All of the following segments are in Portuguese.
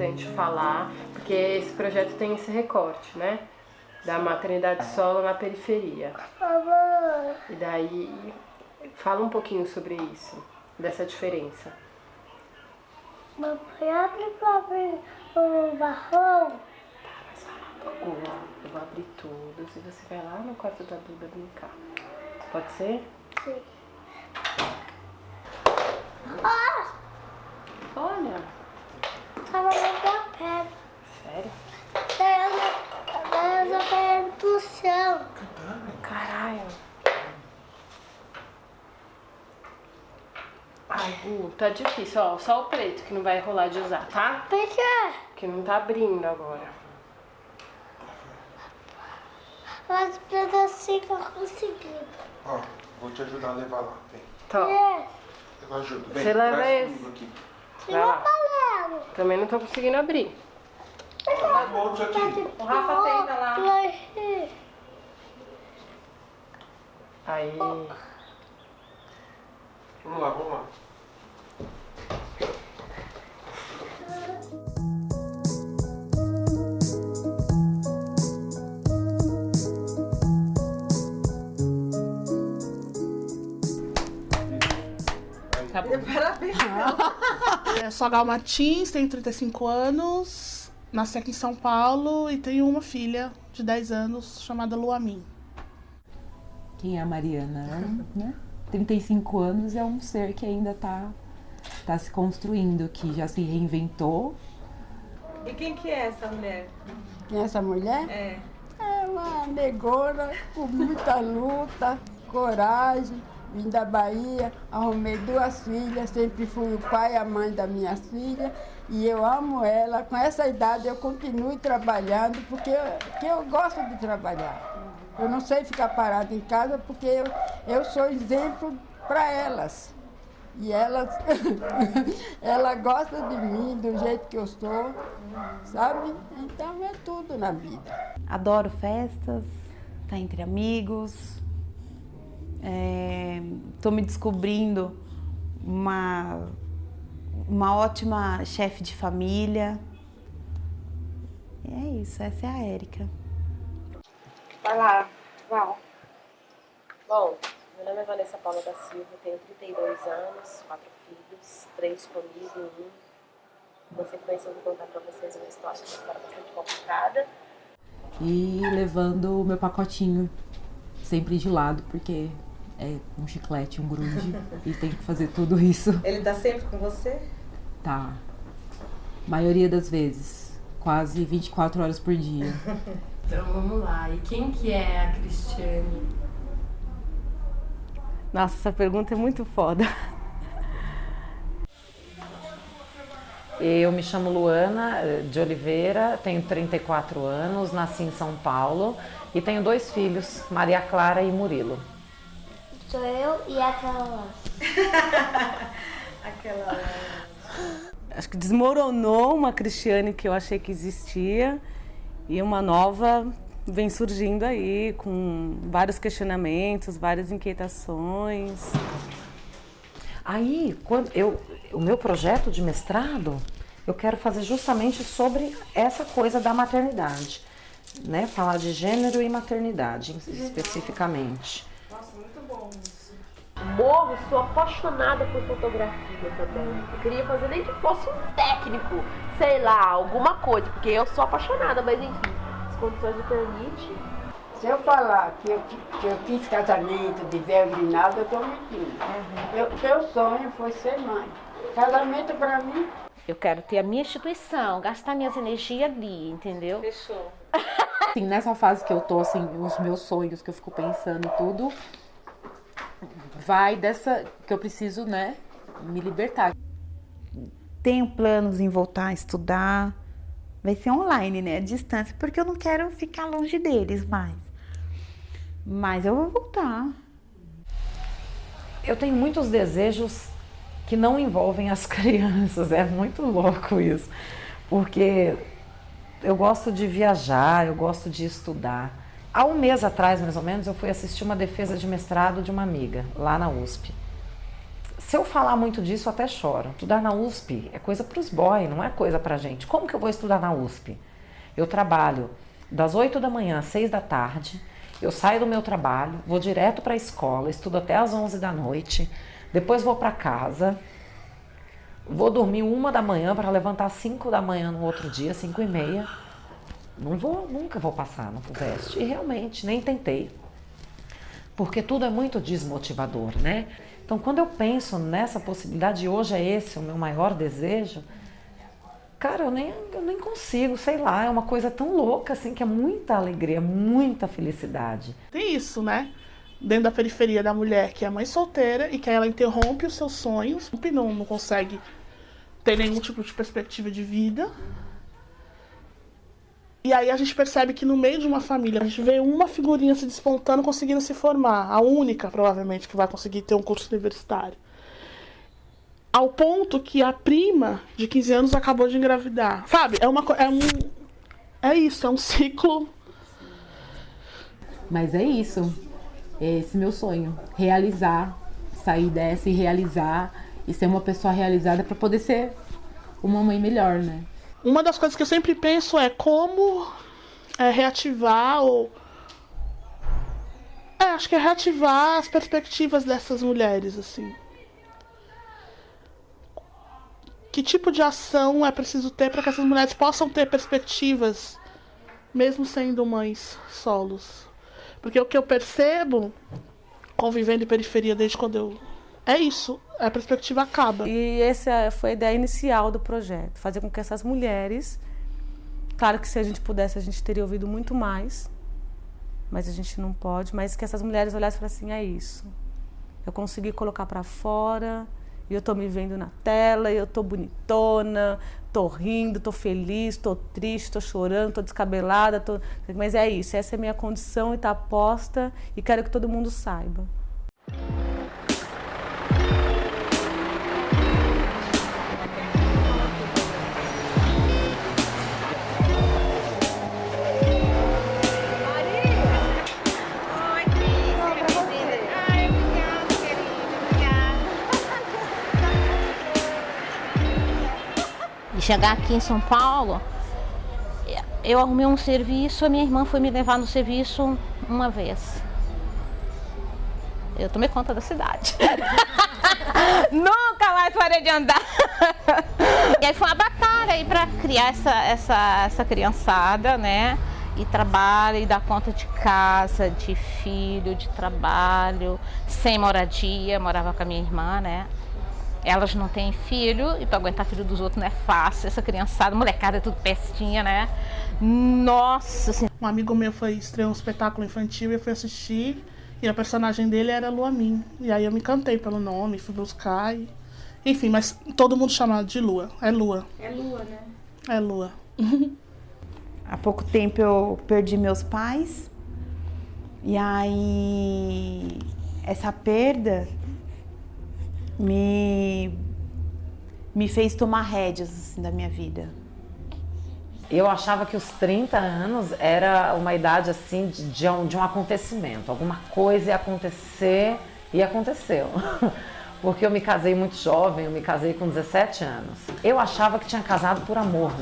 importante falar, porque esse projeto tem esse recorte, né? Da maternidade solo na periferia. E daí, fala um pouquinho sobre isso, dessa diferença. Mamãe, abre pra abrir o barrão. Tá, mas fala um pouco. Eu vou abrir todos e você vai lá no quarto da Duda brincar. Pode ser? Sim. Olha. Tava na minha perna. Sério? Daí eu caí pro chão. Caralho. Ai, Bu, tá difícil, ó. Só o preto que não vai rolar de usar, tá? Por quê? Que não tá abrindo agora. Mas pedacinho eu consegui. Ó, vou te ajudar a levar lá. Vem. Tá. Eu ajudo. Vem, Você leva traz esse. comigo aqui. Vai lá. Amarelo. Também não tô conseguindo abrir. Ó, monte aqui. O Rafa tenta lá. Aí. Aí. Vamos lá, vamos lá. Tá bom. Parabéns. Sou a Gal Martins, tenho 35 anos, nasci aqui em São Paulo e tenho uma filha de 10 anos chamada Luamin. Quem é a Mariana? Né? 35 anos é um ser que ainda tá se construindo, que já se reinventou. E quem que é essa mulher? Quem é essa mulher? É. É uma negona com muita luta, coragem. Vim da Bahia, arrumei 2 filhas, sempre fui o pai e a mãe das minhas filhas. E eu amo ela. Com essa idade eu continuo trabalhando porque eu gosto de trabalhar. Eu não sei ficar parada em casa porque eu sou exemplo para elas. E elas, ela gosta de mim, do jeito que eu sou, sabe? Então é tudo na vida. Adoro festas, tá entre amigos. Tô me descobrindo uma ótima chefe de família. E é isso, essa é a Érica. Vai lá, Val. Bom, meu nome é Vanessa Paula da Silva, tenho 32 anos, 4 filhos, 3 comigo e 1. Na sequência eu vou contar pra vocês uma história bastante complicada. E levando o meu pacotinho sempre de lado, porque é um chiclete, um grude, e tem que fazer tudo isso. Ele tá sempre com você? Tá. Maioria das vezes. Quase 24 horas por dia. Então vamos lá, e quem que é a Cristiane? Nossa, essa pergunta é muito foda. Eu me chamo Luana de Oliveira, tenho 34 anos, nasci em São Paulo e tenho 2 filhos, Maria Clara e Murilo. Sou eu e aquela lá. Aquela lá. Acho que desmoronou uma Cristiane que eu achei que existia e uma nova vem surgindo aí com vários questionamentos, várias inquietações. Aí, o meu projeto de mestrado, eu quero fazer justamente sobre essa coisa da maternidade, né? Falar de gênero e maternidade, especificamente. Nossa, muito bom isso. Morro, sou apaixonada por fotografia também. Eu queria fazer nem que fosse um técnico, sei lá, alguma coisa, porque eu sou apaixonada, mas enfim, as condições me permitem. Se eu falar que eu fiz casamento de véu e nada, eu tô mentindo. Meu sonho foi ser mãe. Casamento pra mim. Eu quero ter a minha instituição, gastar minhas energias ali, entendeu? Fechou. Assim, nessa fase que eu tô, assim, os meus sonhos que eu fico pensando e tudo, vai dessa que eu preciso, né, me libertar. Tenho planos em voltar a estudar. Vai ser online, né, à distância, porque eu não quero ficar longe deles mais. Mas eu vou voltar. Eu tenho muitos desejos que não envolvem as crianças, é muito louco isso, porque eu gosto de viajar, eu gosto de estudar. Há um mês atrás, mais ou menos, eu fui assistir uma defesa de mestrado de uma amiga, lá na USP. Se eu falar muito disso, eu até choro. Estudar na USP é coisa para os boys, não é coisa pra gente. Como que eu vou estudar na USP? Eu trabalho das 8 da manhã às 6 da tarde, eu saio do meu trabalho, vou direto para a escola, estudo até às 11 da noite, depois vou para casa, vou dormir 1 da manhã para levantar às 5 da manhã no outro dia, 5h30. Nunca vou passar no FUVEST. E realmente, nem tentei. Porque tudo é muito desmotivador, né? Então, quando eu penso nessa possibilidade, hoje é esse o meu maior desejo, cara, eu nem consigo, sei lá, é uma coisa tão louca, assim, que é muita alegria, muita felicidade. Tem isso, né? Dentro da periferia da mulher que é mãe solteira e que ela interrompe os seus sonhos, não consegue ter nenhum tipo de perspectiva de vida. E aí a gente percebe que no meio de uma família, a gente vê uma figurinha se despontando, conseguindo se formar. A única, provavelmente, que vai conseguir ter um curso universitário. Ao ponto que a prima de 15 anos acabou de engravidar. Sabe? É isso, é um ciclo. Mas é isso. É esse meu sonho. Realizar, sair dessa e realizar. E ser uma pessoa realizada para poder ser uma mãe melhor, né? Uma das coisas que eu sempre penso é como reativar acho que é reativar as perspectivas dessas mulheres, assim. Que tipo de ação é preciso ter para que essas mulheres possam ter perspectivas, mesmo sendo mães solos? Porque o que eu percebo, convivendo em periferia desde quando eu... É isso, a perspectiva acaba. E essa foi a ideia inicial do projeto, fazer com que essas mulheres, claro que se a gente pudesse a gente teria ouvido muito mais, mas a gente não pode, mas que essas mulheres olhassem e falassem assim, é isso, eu consegui colocar para fora, e eu tô me vendo na tela, e eu tô bonitona, tô rindo, tô feliz, tô triste, tô chorando, tô descabelada, mas é isso, essa é a minha condição e tá posta, e quero que todo mundo saiba. Chegar aqui em São Paulo, eu arrumei um serviço, a minha irmã foi me levar no serviço uma vez. Eu tomei conta da cidade. Nunca mais parei de andar. E aí foi uma batalha aí para criar essa criançada, né? E trabalho, e dar conta de casa, de filho, de trabalho, sem moradia, morava com a minha irmã, né? Elas não têm filho, e para aguentar filho dos outros não é fácil. Essa criançada, molecada, é tudo pestinha, né? Nossa Senhora. Um amigo meu estreou um espetáculo infantil e eu fui assistir. E a personagem dele era Luamin. E aí eu me encantei pelo nome, fui buscar. Enfim, mas todo mundo chama de Lua. É Lua. É Lua, né? É Lua. Há pouco tempo eu perdi meus pais. E aí essa perda me fez tomar rédeas assim, da minha vida. Eu achava que os 30 anos era uma idade assim de um acontecimento. Alguma coisa ia acontecer e aconteceu. Porque eu me casei muito jovem, eu me casei com 17 anos. Eu achava que tinha casado por amor,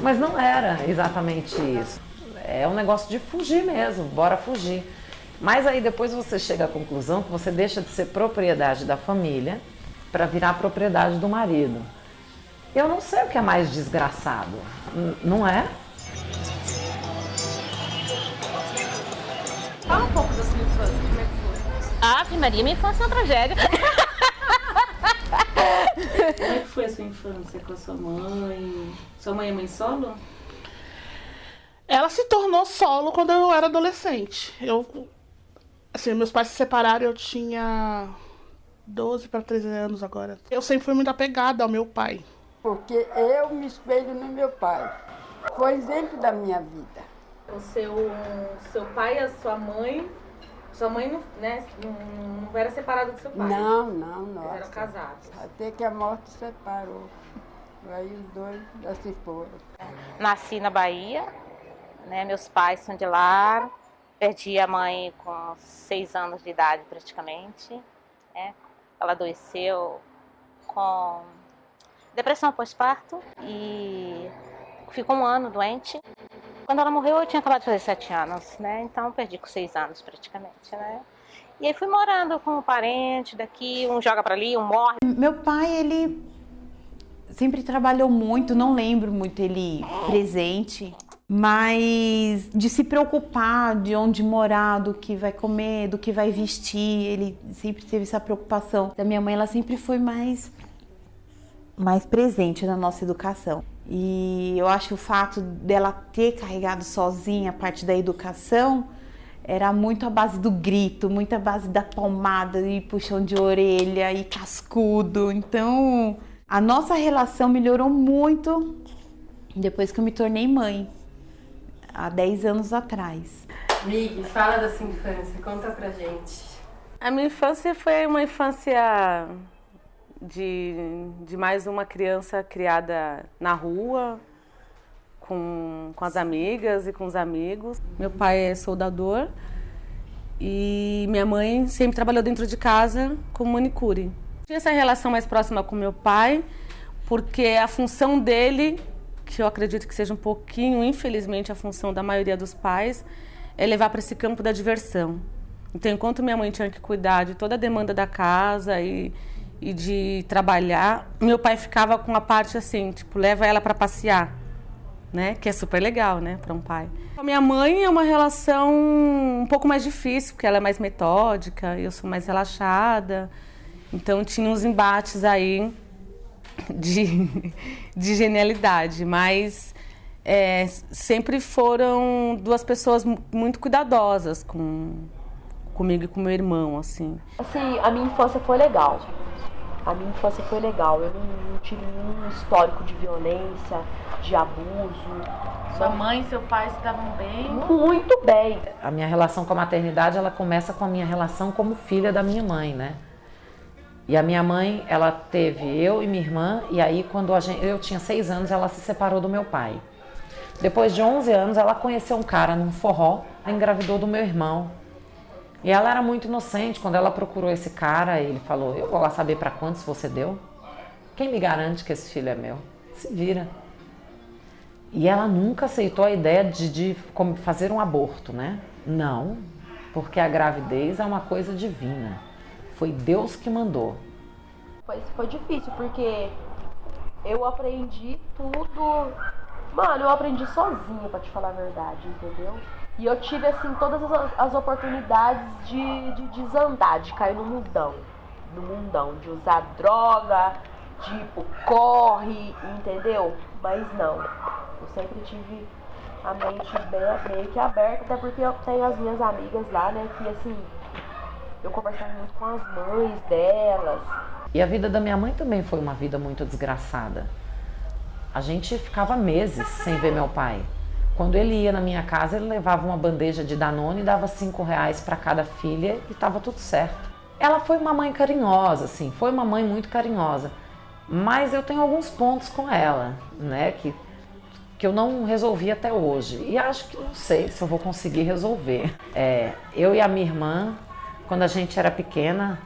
mas não era exatamente isso. É um negócio de fugir mesmo, bora fugir. Mas aí depois você chega à conclusão que você deixa de ser propriedade da família para virar propriedade do marido. Eu não sei o que é mais desgraçado, não é? Fala um pouco da sua infância, como é que foi? Ave Maria, minha infância é uma tragédia. Como é que foi a sua infância com a sua mãe? Sua mãe é mãe solo? Ela se tornou solo quando eu era adolescente. Meus pais se separaram, eu tinha 12 para 13 anos agora. Eu sempre fui muito apegada ao meu pai. Porque eu me espelho no meu pai. Foi exemplo da minha vida. O seu pai e a sua mãe não, né, não era separado do seu pai? Não. Eles eram casados. Até que a morte separou. Aí os dois já se foram. Nasci na Bahia, né? Meus pais são de lá. Perdi a mãe com 6 anos de idade praticamente, né? Ela adoeceu com depressão pós-parto e ficou 1 ano doente. Quando ela morreu, eu tinha acabado de fazer 7 anos, né? Então perdi com 6 anos praticamente, né? E aí fui morando com um parente daqui, um joga pra ali, um morre. Meu pai, ele sempre trabalhou muito, não lembro muito ele presente, mas de se preocupar de onde morar, do que vai comer, do que vai vestir, ele sempre teve essa preocupação. Da minha mãe, ela sempre foi mais presente na nossa educação. E eu acho que o fato dela ter carregado sozinha a parte da educação era muito a base do grito, muito a base da palmada e puxão de orelha e cascudo. Então, a nossa relação melhorou muito depois que eu me tornei mãe, há 10 anos atrás. Mig, fala da sua infância, conta pra gente. A minha infância foi uma infância de mais uma criança criada na rua, com as amigas e com os amigos. Meu pai é soldador e minha mãe sempre trabalhou dentro de casa como manicure. Tinha essa relação mais próxima com meu pai, porque a função dele, que eu acredito que seja um pouquinho, infelizmente, a função da maioria dos pais, é levar para esse campo da diversão. Então, enquanto minha mãe tinha que cuidar de toda a demanda da casa e de trabalhar, meu pai ficava com a parte assim, tipo, leva ela para passear, né? Que é super legal, né, para um pai. Com a minha mãe é uma relação um pouco mais difícil, porque ela é mais metódica, eu sou mais relaxada. Então tinha uns embates aí de genialidade, mas sempre foram 2 pessoas muito cuidadosas comigo e com meu irmão, assim. Assim, a minha infância foi legal. Eu não tive nenhum histórico de violência, de abuso. Sua mãe e seu pai estavam bem? Muito bem. A minha relação com a maternidade, ela começa com a minha relação como filha da minha mãe, né? E a minha mãe, ela teve eu e minha irmã, e aí quando eu tinha 6 anos, ela se separou do meu pai. Depois de 11 anos, ela conheceu um cara num forró, engravidou do meu irmão. E ela era muito inocente. Quando ela procurou esse cara, ele falou: eu vou lá saber para quantos você deu? Quem me garante que esse filho é meu? Se vira. E ela nunca aceitou a ideia de fazer um aborto, né? Não, porque a gravidez é uma coisa divina. Foi Deus que mandou. Foi difícil, porque eu aprendi tudo... Mano, eu aprendi sozinha, pra te falar a verdade, entendeu? E eu tive, assim, todas as oportunidades de desandar, de cair no mundão, de usar droga, de ir pro corre, entendeu? Mas não, eu sempre tive a mente meio que aberta, até porque eu tenho as minhas amigas lá, né, que, assim, eu conversava muito com as mães delas. E a vida da minha mãe também foi uma vida muito desgraçada. A gente ficava meses sem ver meu pai. Quando ele ia na minha casa, ele levava uma bandeja de Danone e dava R$5 para cada filha e estava tudo certo. Ela foi uma mãe carinhosa, assim, foi uma mãe muito carinhosa. Mas eu tenho alguns pontos com ela, né, que eu não resolvi até hoje. E acho que não sei se eu vou conseguir resolver. Eu e a minha irmã, quando a gente era pequena,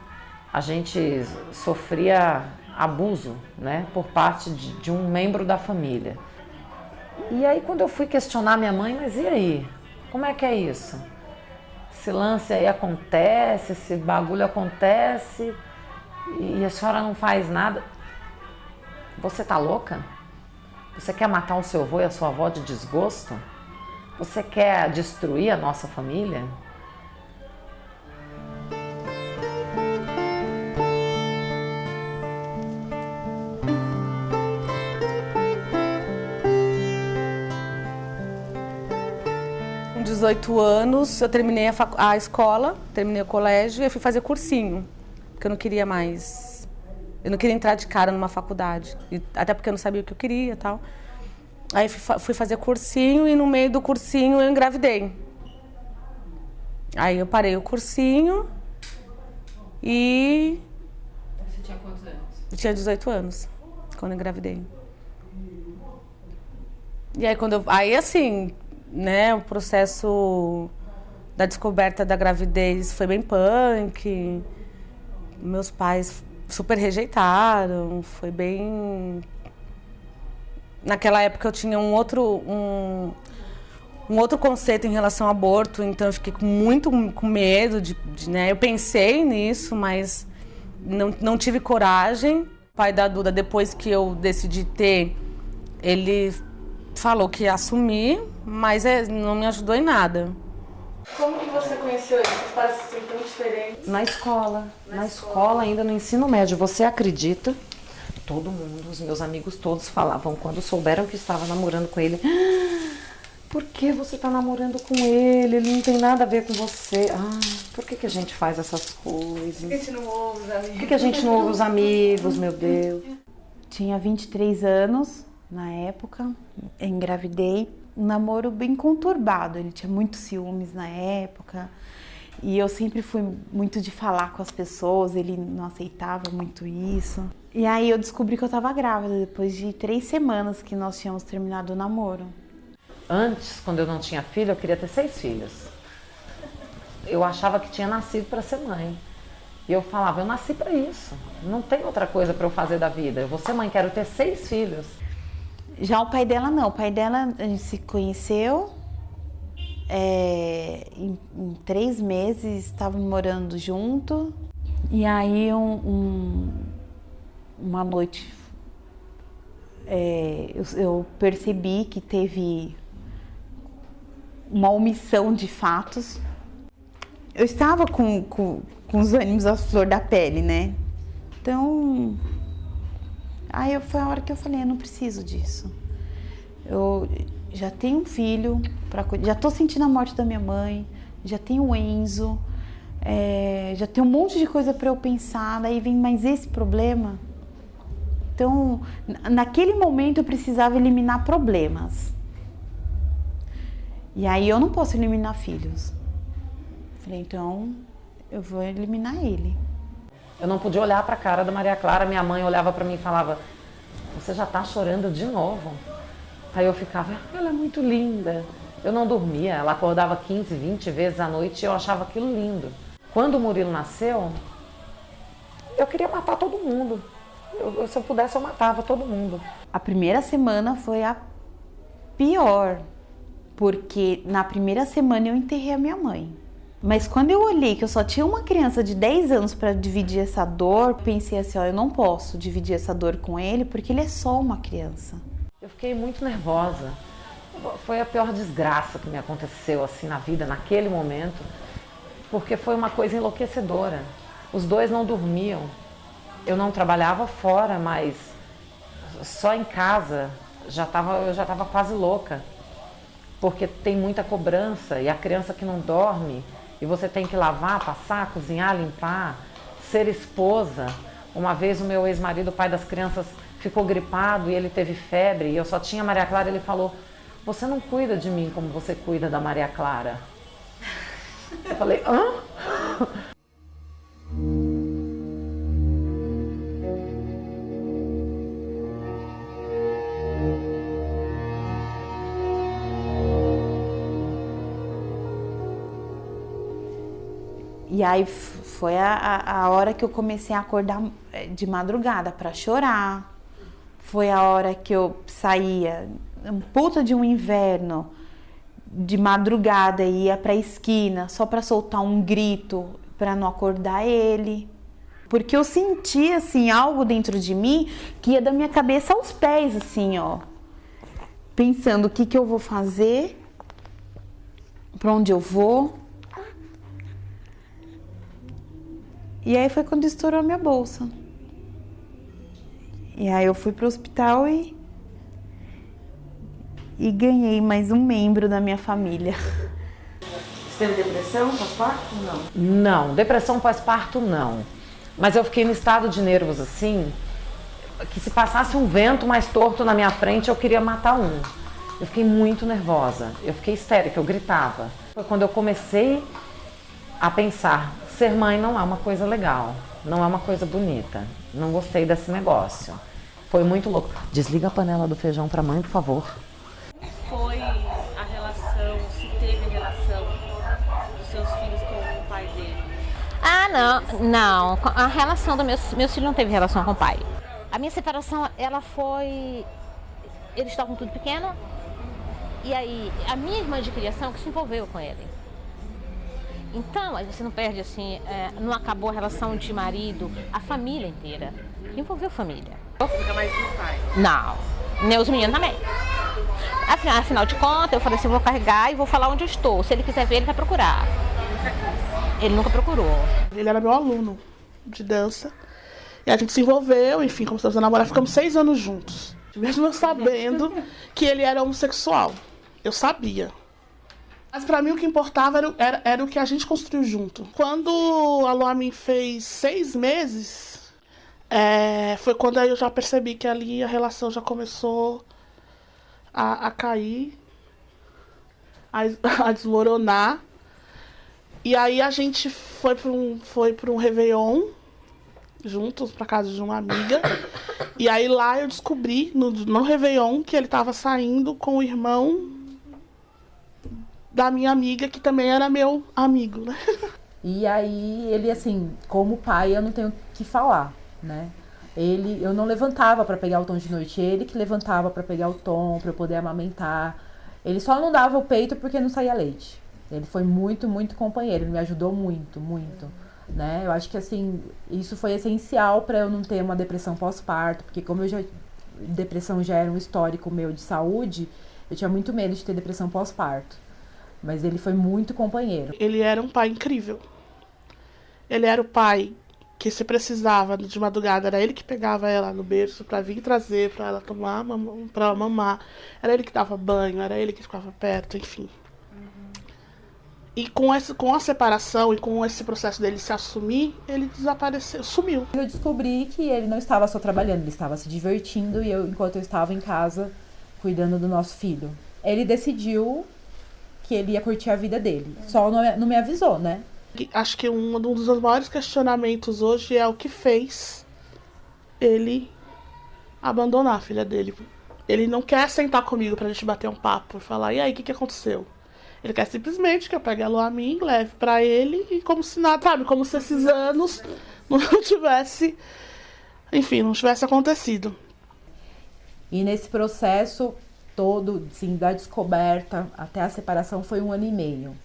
a gente sofria abuso, né, por parte de um membro da família. E aí quando eu fui questionar minha mãe, mas e aí? Como é que é isso? Esse lance aí acontece, esse bagulho acontece e a senhora não faz nada. Você tá louca? Você quer matar o seu avô e a sua avó de desgosto? Você quer destruir a nossa família? Com 18 anos, eu terminei a escola, terminei o colégio e eu fui fazer cursinho, porque eu não queria mais... Eu não queria entrar de cara numa faculdade, até porque eu não sabia o que eu queria e tal. Aí fui fazer cursinho e no meio do cursinho eu engravidei. Aí eu parei o cursinho e... Você tinha quantos anos? Eu tinha 18 anos, quando eu engravidei. E aí aí assim, né, o processo da descoberta da gravidez foi bem punk. Meus pais super rejeitaram, foi bem... Naquela época eu tinha um outro conceito em relação ao aborto, então eu fiquei muito com medo né? Eu pensei nisso, mas não tive coragem. O pai da Duda, depois que eu decidi ter, ele falou que ia assumir, mas não me ajudou em nada. Como que você conheceu ele? Vocês parecem tão diferentes. Na escola, ainda no ensino médio. Você acredita? Todo mundo, os meus amigos todos falavam, quando souberam que estava namorando com ele, por que você está namorando com ele? Ele não tem nada a ver com você. Por que a gente faz essas coisas? Por que a gente não ouve os amigos? Por que a gente não ouve os amigos, meu Deus? Tinha 23 anos na época, engravidei. Um namoro bem conturbado, ele tinha muitos ciúmes na época. E eu sempre fui muito de falar com as pessoas, ele não aceitava muito isso. E aí eu descobri que eu estava grávida, depois de 3 semanas que nós tínhamos terminado o namoro. Antes, quando eu não tinha filho, eu queria ter 6 filhos. Eu achava que tinha nascido para ser mãe. E eu falava, eu nasci para isso. Não tem outra coisa para eu fazer da vida. Eu vou ser mãe, quero ter 6 filhos. Já o pai dela não. O pai dela, a gente se conheceu. Em 3 meses, estávamos morando junto. E aí, uma noite, eu percebi que teve uma omissão de fatos. Eu estava com os ânimos à flor da pele, né? Então, aí foi a hora que eu falei, eu não preciso disso. Eu já tenho um filho, já tô sentindo a morte da minha mãe, já tenho o Enzo, já tem um monte de coisa para eu pensar, daí vem mais esse problema. Então, naquele momento eu precisava eliminar problemas. E aí eu não posso eliminar filhos. Falei, então eu vou eliminar ele. Eu não podia olhar para a cara da Maria Clara, minha mãe olhava para mim e falava, você já tá chorando de novo? Aí eu ficava, ela é muito linda. Eu não dormia, ela acordava 15, 20 vezes à noite e eu achava aquilo lindo. Quando o Murilo nasceu, eu queria matar todo mundo. Se eu pudesse, eu matava todo mundo. A primeira semana foi a pior, porque na primeira semana eu enterrei a minha mãe. Mas quando eu olhei que eu só tinha uma criança de 10 anos para dividir essa dor, pensei assim, eu não posso dividir essa dor com ele, porque ele é só uma criança. Eu fiquei muito nervosa. Foi a pior desgraça que me aconteceu assim na vida, naquele momento, porque foi uma coisa enlouquecedora. Os dois não dormiam. Eu não trabalhava fora, mas só em casa eu já estava quase louca, porque tem muita cobrança e a criança que não dorme, e você tem que lavar, passar, cozinhar, limpar, ser esposa. Uma vez o meu ex-marido, o pai das crianças, ficou gripado e ele teve febre e eu só tinha a Maria Clara, ele falou, você não cuida de mim como você cuida da Maria Clara. Eu falei, hã? E aí foi a hora que eu comecei a acordar de madrugada para chorar. Foi a hora que eu saía, um puta de um inverno, de madrugada e ia pra esquina só para soltar um grito para não acordar ele. Porque eu sentia assim algo dentro de mim que ia da minha cabeça aos pés, assim, ó. Pensando o que eu vou fazer, para onde eu vou. E aí foi quando estourou a minha bolsa. E aí eu fui pro hospital e ganhei mais um membro da minha família. Você teve depressão pós-parto? Não. Não, depressão pós-parto não. Mas eu fiquei no estado de nervos assim, que se passasse um vento mais torto na minha frente, eu queria matar um. Eu fiquei muito nervosa, eu fiquei histérica, eu gritava. Foi quando eu comecei a pensar, ser mãe não é uma coisa legal, não é uma coisa bonita. Não gostei desse negócio. Foi muito louco. Desliga a panela do feijão pra mãe, por favor. Foi a relação, se teve a relação dos seus filhos com o pai dele? Não. A relação do meus filhos não teve relação com o pai. A minha separação, ela foi... Eles estavam tudo pequeno. E aí, a minha irmã de criação que se envolveu com ele. Então, aí você não perde assim, não acabou a relação de marido, a família inteira. Envolveu a família. Você fica mais com o pai? Não. Nem os meninos também. Afinal de contas, eu falei assim, eu vou carregar e vou falar onde eu estou. Se ele quiser ver, ele vai procurar. Ele nunca procurou. Ele era meu aluno de dança. E a gente se envolveu, enfim, começamos a namorar. Ficamos 6 anos juntos. Mesmo eu sabendo que ele era homossexual. Eu sabia. Mas pra mim o que importava era o que a gente construiu junto. Quando a Luamin fez 6 meses, foi quando aí eu já percebi que ali a relação já começou a cair, a desmoronar. E aí a gente foi para um Réveillon juntos, pra casa de uma amiga. E aí lá eu descobri, no Réveillon, que ele tava saindo com o irmão da minha amiga, que também era meu amigo, né? E aí ele, assim, como pai, eu não tenho o que falar, né? Eu não levantava pra pegar o Tom de noite, ele que levantava pra pegar o Tom, pra eu poder amamentar. Ele só não dava o peito porque não saía leite. Ele foi muito, muito companheiro, ele me ajudou muito, muito, né? Eu acho que, assim, isso foi essencial pra eu não ter uma depressão pós-parto, porque como depressão já era um histórico meu de saúde, eu tinha muito medo de ter depressão pós-parto. Mas ele foi muito companheiro. Ele era um pai incrível. Ele era o pai que, se precisava de madrugada, era ele que pegava ela no berço pra vir trazer, pra ela tomar, pra ela mamar. Era ele que dava banho, era ele que ficava perto, enfim. E com a separação e com esse processo dele se assumir, ele desapareceu, sumiu. Eu descobri que ele não estava só trabalhando, ele estava se divertindo enquanto eu estava em casa cuidando do nosso filho. Ele decidiu que ele ia curtir a vida dele, só não me avisou, né? Acho que um dos maiores questionamentos hoje é o que fez ele abandonar a filha dele. Ele não quer sentar comigo pra gente bater um papo e falar, e aí, o que aconteceu? Ele quer simplesmente que eu pegue a Luamin, leve pra ele e como se nada, sabe? Como se esses anos não tivesse, enfim, não tivesse acontecido. E nesse processo todo, assim, da descoberta até a separação foi 1 ano e meio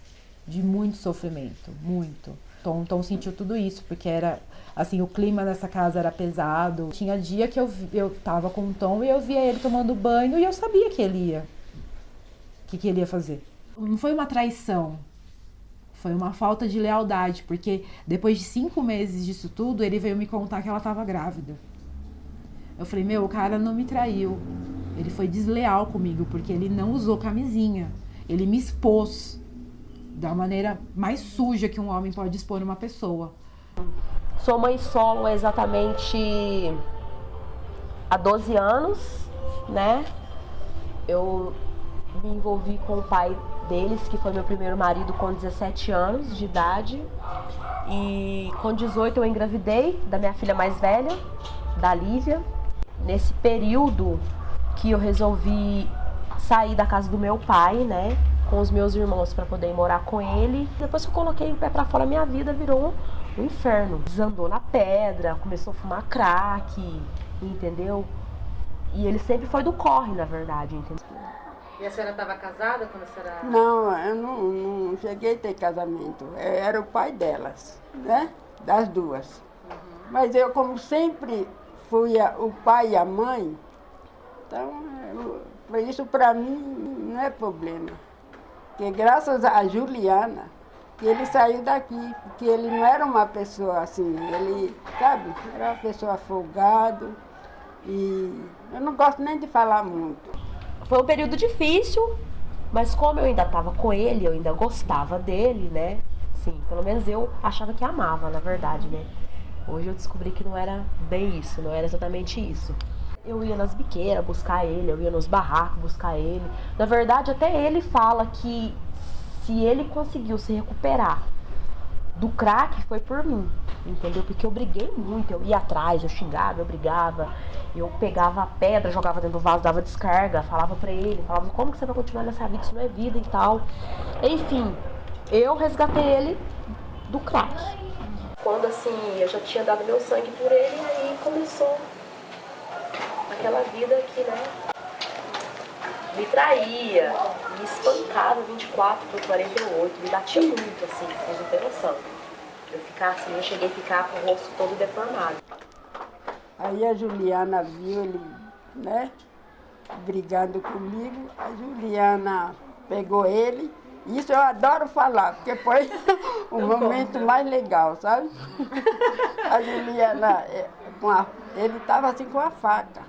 de muito sofrimento, muito. Tom sentiu tudo isso, porque era, assim, o clima nessa casa era pesado. Tinha dia que eu tava com o Tom e eu via ele tomando banho e eu sabia que ele ia, que ele ia fazer. Não foi uma traição, foi uma falta de lealdade, porque depois de 5 meses disso tudo, ele veio me contar que ela estava grávida. Eu falei, o cara não me traiu, ele foi desleal comigo, porque ele não usou camisinha, ele me expôs da maneira mais suja que um homem pode expor uma pessoa. Sou mãe solo exatamente há 12 anos, né? Eu me envolvi com o pai deles, que foi meu primeiro marido, com 17 anos de idade. E com 18 eu engravidei da minha filha mais velha, da Lívia. Nesse período que eu resolvi sair da casa do meu pai, né, com os meus irmãos para poder ir morar com ele. Depois que eu coloquei o pé para fora, minha vida virou um inferno. Desandou na pedra, começou a fumar crack, entendeu? E ele sempre foi do corre, na verdade, entendeu? E a senhora estava casada quando a senhora... Não, eu não cheguei a ter casamento. Eu era o pai delas, né? Das duas. Mas eu, como sempre fui o pai e a mãe, então isso para mim não é problema. Porque graças a Juliana, que ele saiu daqui, porque ele não era uma pessoa assim, ele, sabe, era uma pessoa folgado e eu não gosto nem de falar muito. Foi um período difícil, mas como eu ainda estava com ele, eu ainda gostava dele, né? Sim, pelo menos eu achava que amava, na verdade, né? Hoje eu descobri que não era bem isso, não era exatamente isso. Eu ia nas biqueiras buscar ele, eu ia nos barracos buscar ele. Na verdade, até ele fala que se ele conseguiu se recuperar do crack, foi por mim, entendeu? Porque eu briguei muito, eu ia atrás, eu xingava, eu brigava, eu pegava a pedra, jogava dentro do vaso, dava descarga, falava pra ele, falava, como que você vai continuar nessa vida, isso não é vida e tal. Enfim, eu resgatei ele do crack. quando assim, eu já tinha dado meu sangue por ele, e aí começou aquela vida que, né, me traía, me espancava 24 por 48, me batia muito, assim, vocês não tem noção. Eu cheguei a ficar com o rosto todo deformado. Aí a Juliana viu ele, né, brigando comigo, a Juliana pegou ele. Isso eu adoro falar, porque foi o momento mais legal, sabe? A Juliana, ele estava assim com a faca.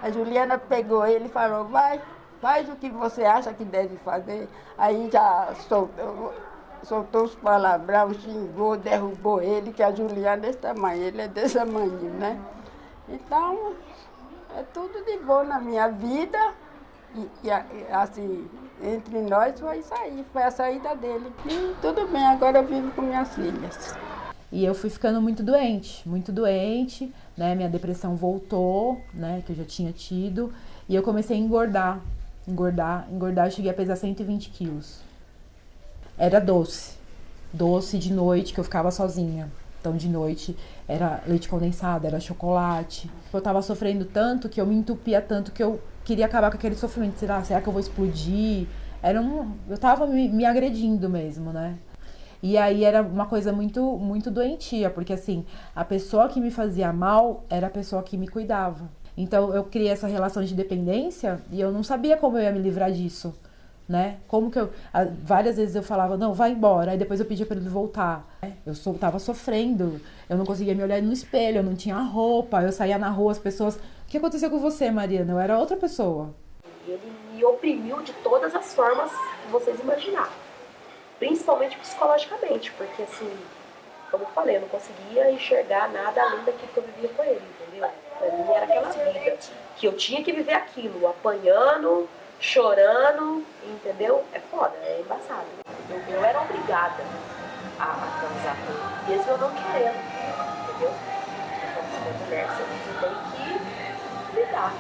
A Juliana pegou ele e falou, vai, faz o que você acha que deve fazer. Aí já soltou os palavrão, xingou, derrubou ele, que a Juliana é desse tamanho, ele é desse tamanho, né? Então, é tudo de bom na minha vida. E assim, entre nós foi isso aí, foi a saída dele. E tudo bem, agora eu vivo com minhas filhas. E eu fui ficando muito doente, né? Minha depressão voltou, né? Que eu já tinha tido. E eu comecei a engordar. Eu cheguei a pesar 120 quilos. Era doce de noite, que eu ficava sozinha. Então, de noite, era leite condensado, era chocolate. Eu tava sofrendo tanto, que eu me entupia tanto, que eu queria acabar com aquele sofrimento. Será que eu vou explodir? Eu tava me agredindo mesmo, né? E aí era uma coisa muito, muito doentia, porque assim, a pessoa que me fazia mal era a pessoa que me cuidava. Então, eu criei essa relação de dependência e eu não sabia como eu ia me livrar disso, né? Várias vezes eu falava, não, vai embora, aí depois eu pedia para ele voltar. Eu tava sofrendo, eu não conseguia me olhar no espelho, eu não tinha roupa, eu saía na rua, as pessoas, o que aconteceu com você, Mariana? Eu era outra pessoa. Ele me oprimiu de todas as formas que vocês imaginaram, principalmente psicologicamente, porque assim, como eu falei, eu não conseguia enxergar nada além daquilo que eu vivia com ele, entendeu? Pra mim era aquela vida, que eu tinha que viver aquilo, apanhando, chorando, entendeu? É foda, é embaçado. Eu era obrigada a transar com ele, mesmo eu não querendo, entendeu? Então, se uma mulher, você tem que lidar.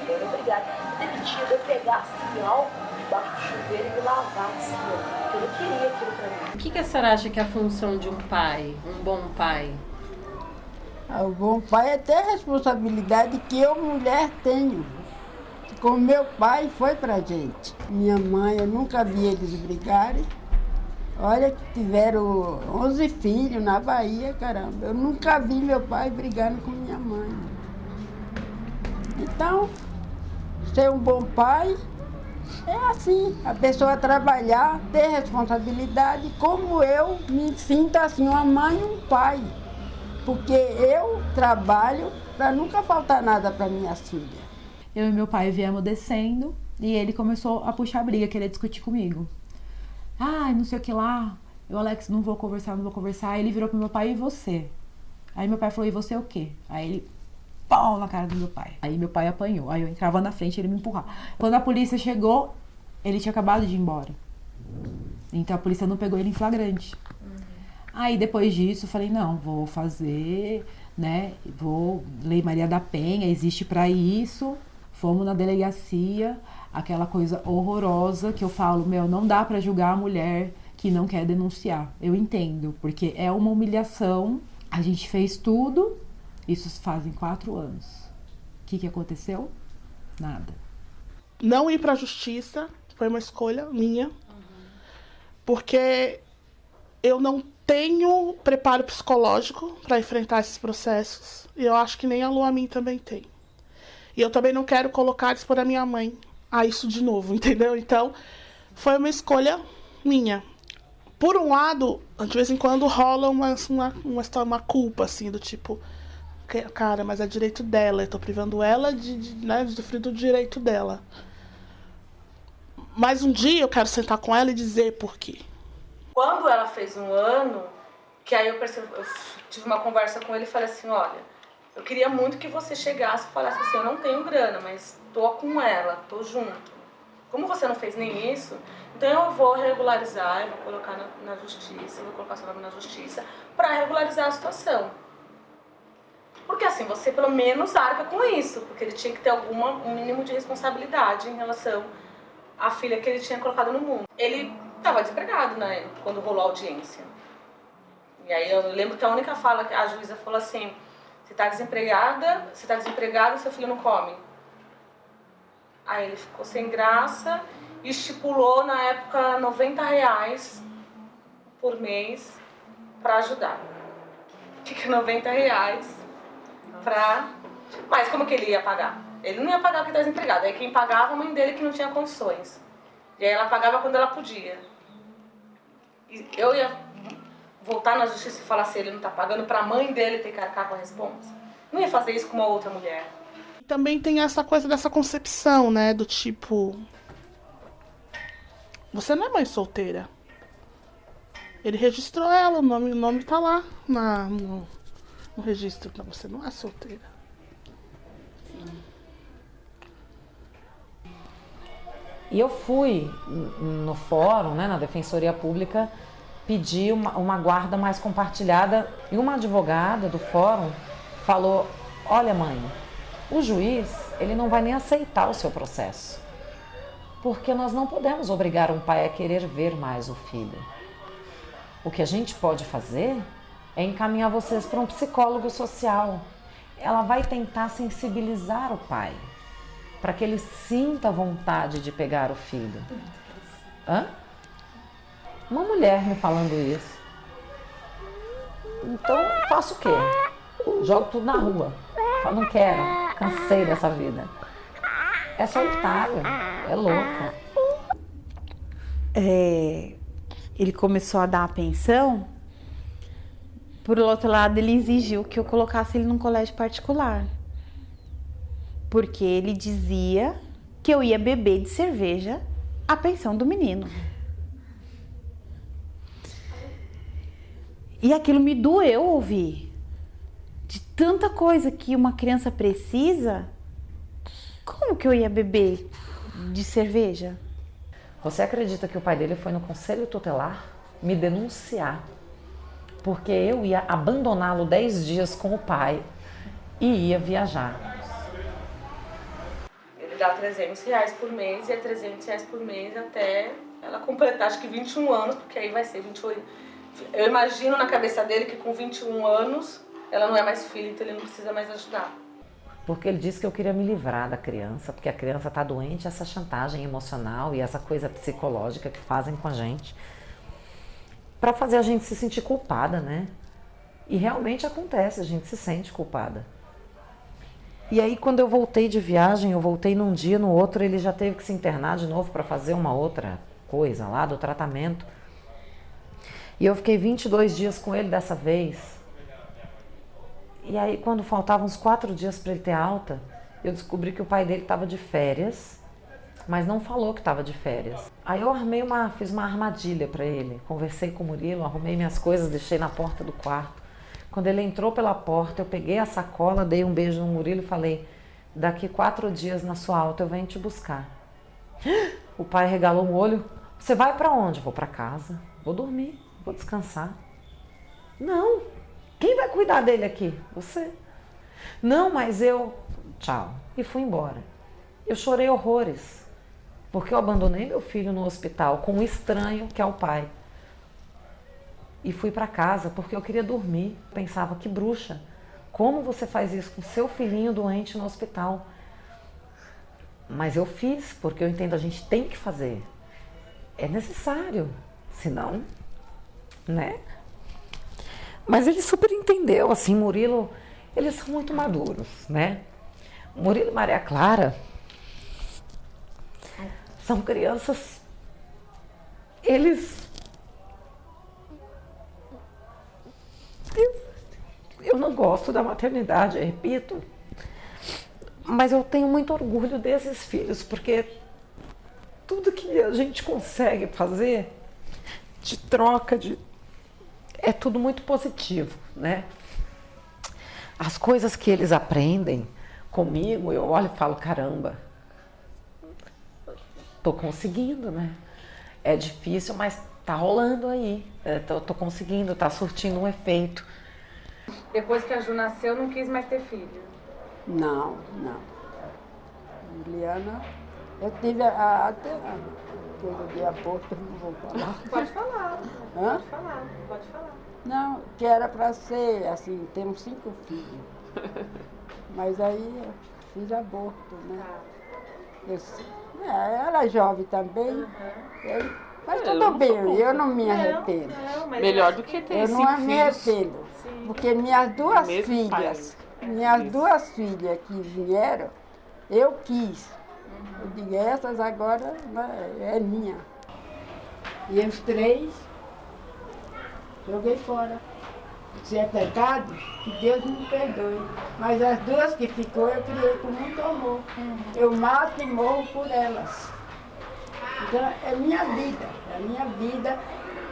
Eu era obrigada. Teve dia de eu pegar assim, álcool debaixo do chuveiro e me lavar assim, ó, porque eu não queria aquilo pra mim. O que a senhora acha que é a função de um pai, um bom pai? O bom pai é ter a responsabilidade que eu, mulher, tenho. Como meu pai foi pra gente. Minha mãe, eu nunca vi eles brigarem. Olha que tiveram 11 filhos na Bahia, caramba. Eu nunca vi meu pai brigando com minha mãe. Então, ser um bom pai é assim, a pessoa trabalhar, ter responsabilidade, como eu me sinto assim, uma mãe e um pai. Porque eu trabalho para nunca faltar nada para minhas filhas. Eu e meu pai viemos descendo e ele começou a puxar a briga, querer discutir comigo. Ai, não sei o que lá. Eu, Alex, não vou conversar. Aí ele virou pro meu pai, e você? Aí meu pai falou, e você o quê? Aí ele, pau na cara do meu pai. Aí meu pai apanhou. Aí eu entrava na frente e ele me empurrava. Quando a polícia chegou, ele tinha acabado de ir embora. Então a polícia não pegou ele em flagrante. Aí depois disso eu falei, não, vou fazer, né? Lei Maria da Penha, existe pra isso. Fomos na delegacia, aquela coisa horrorosa que eu falo, não dá pra julgar a mulher que não quer denunciar. Eu entendo, porque é uma humilhação. A gente fez tudo, isso fazem 4 anos. O que aconteceu? Nada. Não ir pra justiça foi uma escolha minha, porque eu não tenho preparo psicológico para enfrentar esses processos. E eu acho que nem a Lu a mim também tem. E eu também não quero expor a minha mãe a isso de novo, entendeu? Então, foi uma escolha minha. Por um lado, de vez em quando rola uma culpa, assim, do tipo, cara, mas é direito dela, eu tô privando ela de usufruir do direito dela. Mas um dia eu quero sentar com ela e dizer por quê. Quando ela fez 1 ano, que aí eu tive uma conversa com ele e falei assim, olha, eu queria muito que você chegasse e falasse assim, eu não tenho grana, mas tô com ela, tô junto. Como você não fez nem isso, então eu vou regularizar, eu vou colocar na justiça, eu vou colocar seu nome na justiça para regularizar a situação. Porque assim, você pelo menos arca com isso, porque ele tinha que ter um mínimo de responsabilidade em relação à filha que ele tinha colocado no mundo. Ele estava desempregado, né, quando rolou a audiência. E aí eu lembro que a única fala que a juíza falou assim, você tá desempregado, seu filho não come. Aí ele ficou sem graça e estipulou na época R$90 por mês para ajudar. Fica R$90 pra... Mas como que ele ia pagar? Ele não ia pagar porque tá desempregado. Aí quem pagava a mãe dele que não tinha condições. E aí ela pagava quando ela podia. E eu ia voltar na justiça e falar se ele não tá pagando pra mãe dele ter que arcar com a responsa. Não ia fazer isso com uma outra mulher. Também tem essa coisa dessa concepção, né? Do tipo... Você não é mãe solteira. Ele registrou ela, o nome tá lá no registro. Então você não é solteira. E eu fui no fórum, né, na Defensoria Pública, pedir uma guarda mais compartilhada. E uma advogada do fórum falou, olha mãe, o juiz ele não vai nem aceitar o seu processo. Porque nós não podemos obrigar um pai a querer ver mais o filho. O que a gente pode fazer é encaminhar vocês para um psicólogo social. Ela vai tentar sensibilizar o pai, para que ele sinta vontade de pegar o filho. Hã? Uma mulher me falando isso. Então, faço o quê? Jogo tudo na rua. Falo, não quero, cansei dessa vida. É solitário, é louco. Ele começou a dar a pensão. Por outro lado, ele exigiu que eu colocasse ele num colégio particular. Porque ele dizia que eu ia beber de cerveja a pensão do menino. E aquilo me doeu ouvir. De tanta coisa que uma criança precisa, como que eu ia beber de cerveja? Você acredita que o pai dele foi no conselho tutelar me denunciar? Porque eu ia abandoná-lo 10 dias com o pai e ia viajar. Dá R$300 por mês e é R$300 por mês até ela completar, acho que 21 anos, porque aí vai ser 28. Eu imagino na cabeça dele que com 21 anos ela não é mais filha, então ele não precisa mais ajudar. Porque ele disse que eu queria me livrar da criança, porque a criança está doente, essa chantagem emocional e essa coisa psicológica que fazem com a gente, para fazer a gente se sentir culpada, né? E realmente acontece, a gente se sente culpada. E aí quando eu voltei de viagem, eu voltei num dia, no outro ele já teve que se internar de novo para fazer uma outra coisa lá do tratamento. E eu fiquei 22 dias com ele dessa vez. E aí quando faltavam uns 4 dias para ele ter alta, eu descobri que o pai dele estava de férias, mas não falou que estava de férias. Aí eu fiz uma armadilha para ele, conversei com o Murilo, arrumei minhas coisas, deixei na porta do quarto. Quando ele entrou pela porta, eu peguei a sacola, dei um beijo no Murilo e falei, daqui 4 dias na sua alta eu venho te buscar. O pai regalou o olho, você vai para onde? Vou para casa, vou dormir, vou descansar. Não, quem vai cuidar dele aqui? Você. Não, mas eu... Tchau. E fui embora. Eu chorei horrores, porque eu abandonei meu filho no hospital com um estranho que é o pai. E fui para casa porque eu queria dormir. Pensava, que bruxa, como você faz isso com seu filhinho doente no hospital? Mas eu fiz, porque eu entendo, a gente tem que fazer. É necessário, senão, né? Mas ele super entendeu, assim, Murilo, eles são muito maduros, né? Murilo e Maria Clara são crianças, eu não gosto da maternidade, eu repito, mas eu tenho muito orgulho desses filhos, porque tudo que a gente consegue fazer de troca, é tudo muito positivo, né? As coisas que eles aprendem comigo, eu olho e falo, caramba, tô conseguindo, né? É difícil, mas tá rolando aí, tô conseguindo, tá surtindo um efeito. Depois que a Ju nasceu, não quis mais ter filho? Não. Juliana, eu tive até coisa de aborto, não vou falar. Pode falar. Hã? Pode falar. Não, que era para ser, assim, temos 5 filhos. Mas aí eu fiz aborto, né? Ela é jovem também. Mas tudo bem, eu não me arrependo. Melhor do que ter 5 filhos. Eu não me arrependo, porque minhas duas filhas que vieram, eu quis. Eu digo, essas agora é minha. E os 3, joguei fora. Se é pecado, que Deus me perdoe. Mas as 2 que ficou, eu criei com muito amor. Eu mato e morro por elas. Então, é minha vida.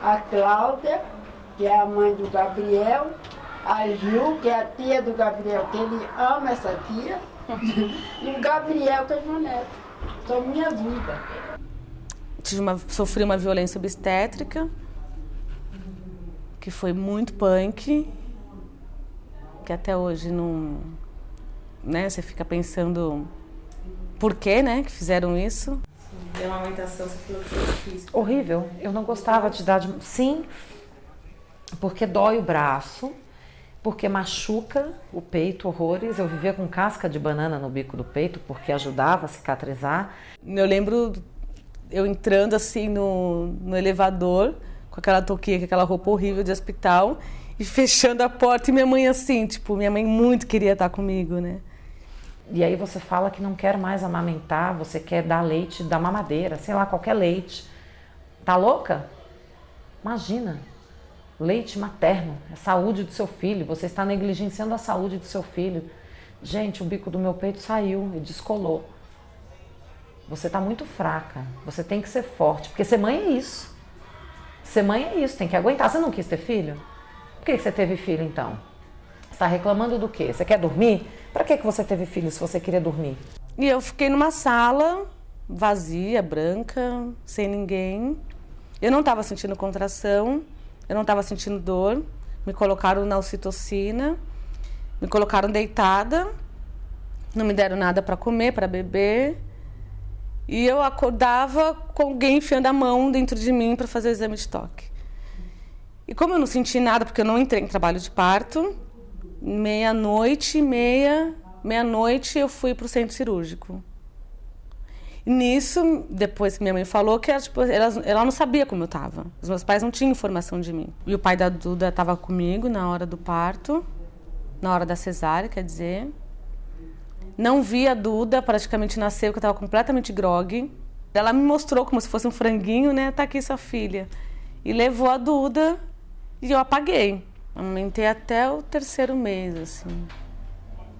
A Cláudia, que é a mãe do Gabriel, a Gil, que é a tia do Gabriel, que ele ama essa tia, e o Gabriel, que é meu neto. São minha vida. Sofri uma violência obstétrica, que foi muito punk, que até hoje não... Né, você fica pensando por que, né, que fizeram isso. E a amamentação, você falou que foi difícil. Horrível. Eu não gostava de dar... Sim, porque dói o braço, porque machuca o peito, horrores. Eu vivia com casca de banana no bico do peito, porque ajudava a cicatrizar. Eu lembro eu entrando assim no elevador, com aquela touquinha, com aquela roupa horrível de hospital, e fechando a porta, e minha mãe assim, tipo, minha mãe muito queria estar comigo, né? E aí você fala que não quer mais amamentar, você quer dar leite da mamadeira, sei lá, qualquer leite. Tá louca? Imagina, leite materno, é a saúde do seu filho, você está negligenciando a saúde do seu filho. Gente, o bico do meu peito saiu e descolou. Você está muito fraca, você tem que ser forte, porque ser mãe é isso. Ser mãe é isso, tem que aguentar. Você não quis ter filho? Por que você teve filho então? Você está reclamando do quê? Você quer dormir? Para que você teve filho se você queria dormir? E eu fiquei numa sala vazia, branca, sem ninguém. Eu não estava sentindo contração, eu não estava sentindo dor. Me colocaram na ocitocina, me colocaram deitada, não me deram nada para comer, para beber. E eu acordava com alguém enfiando a mão dentro de mim para fazer o exame de toque. E como eu não senti nada, porque eu não entrei em trabalho de parto, meia-noite eu fui para o centro cirúrgico. E nisso, depois que minha mãe falou, que ela não sabia como eu estava. Os meus pais não tinham informação de mim. E o pai da Duda estava comigo na hora do parto, na hora da cesárea, quer dizer. Não vi a Duda, praticamente nasceu, porque eu estava completamente grogue. Ela me mostrou como se fosse um franguinho, né? Tá aqui sua filha. E levou a Duda e eu apaguei. Amamentei até o 3º mês, assim.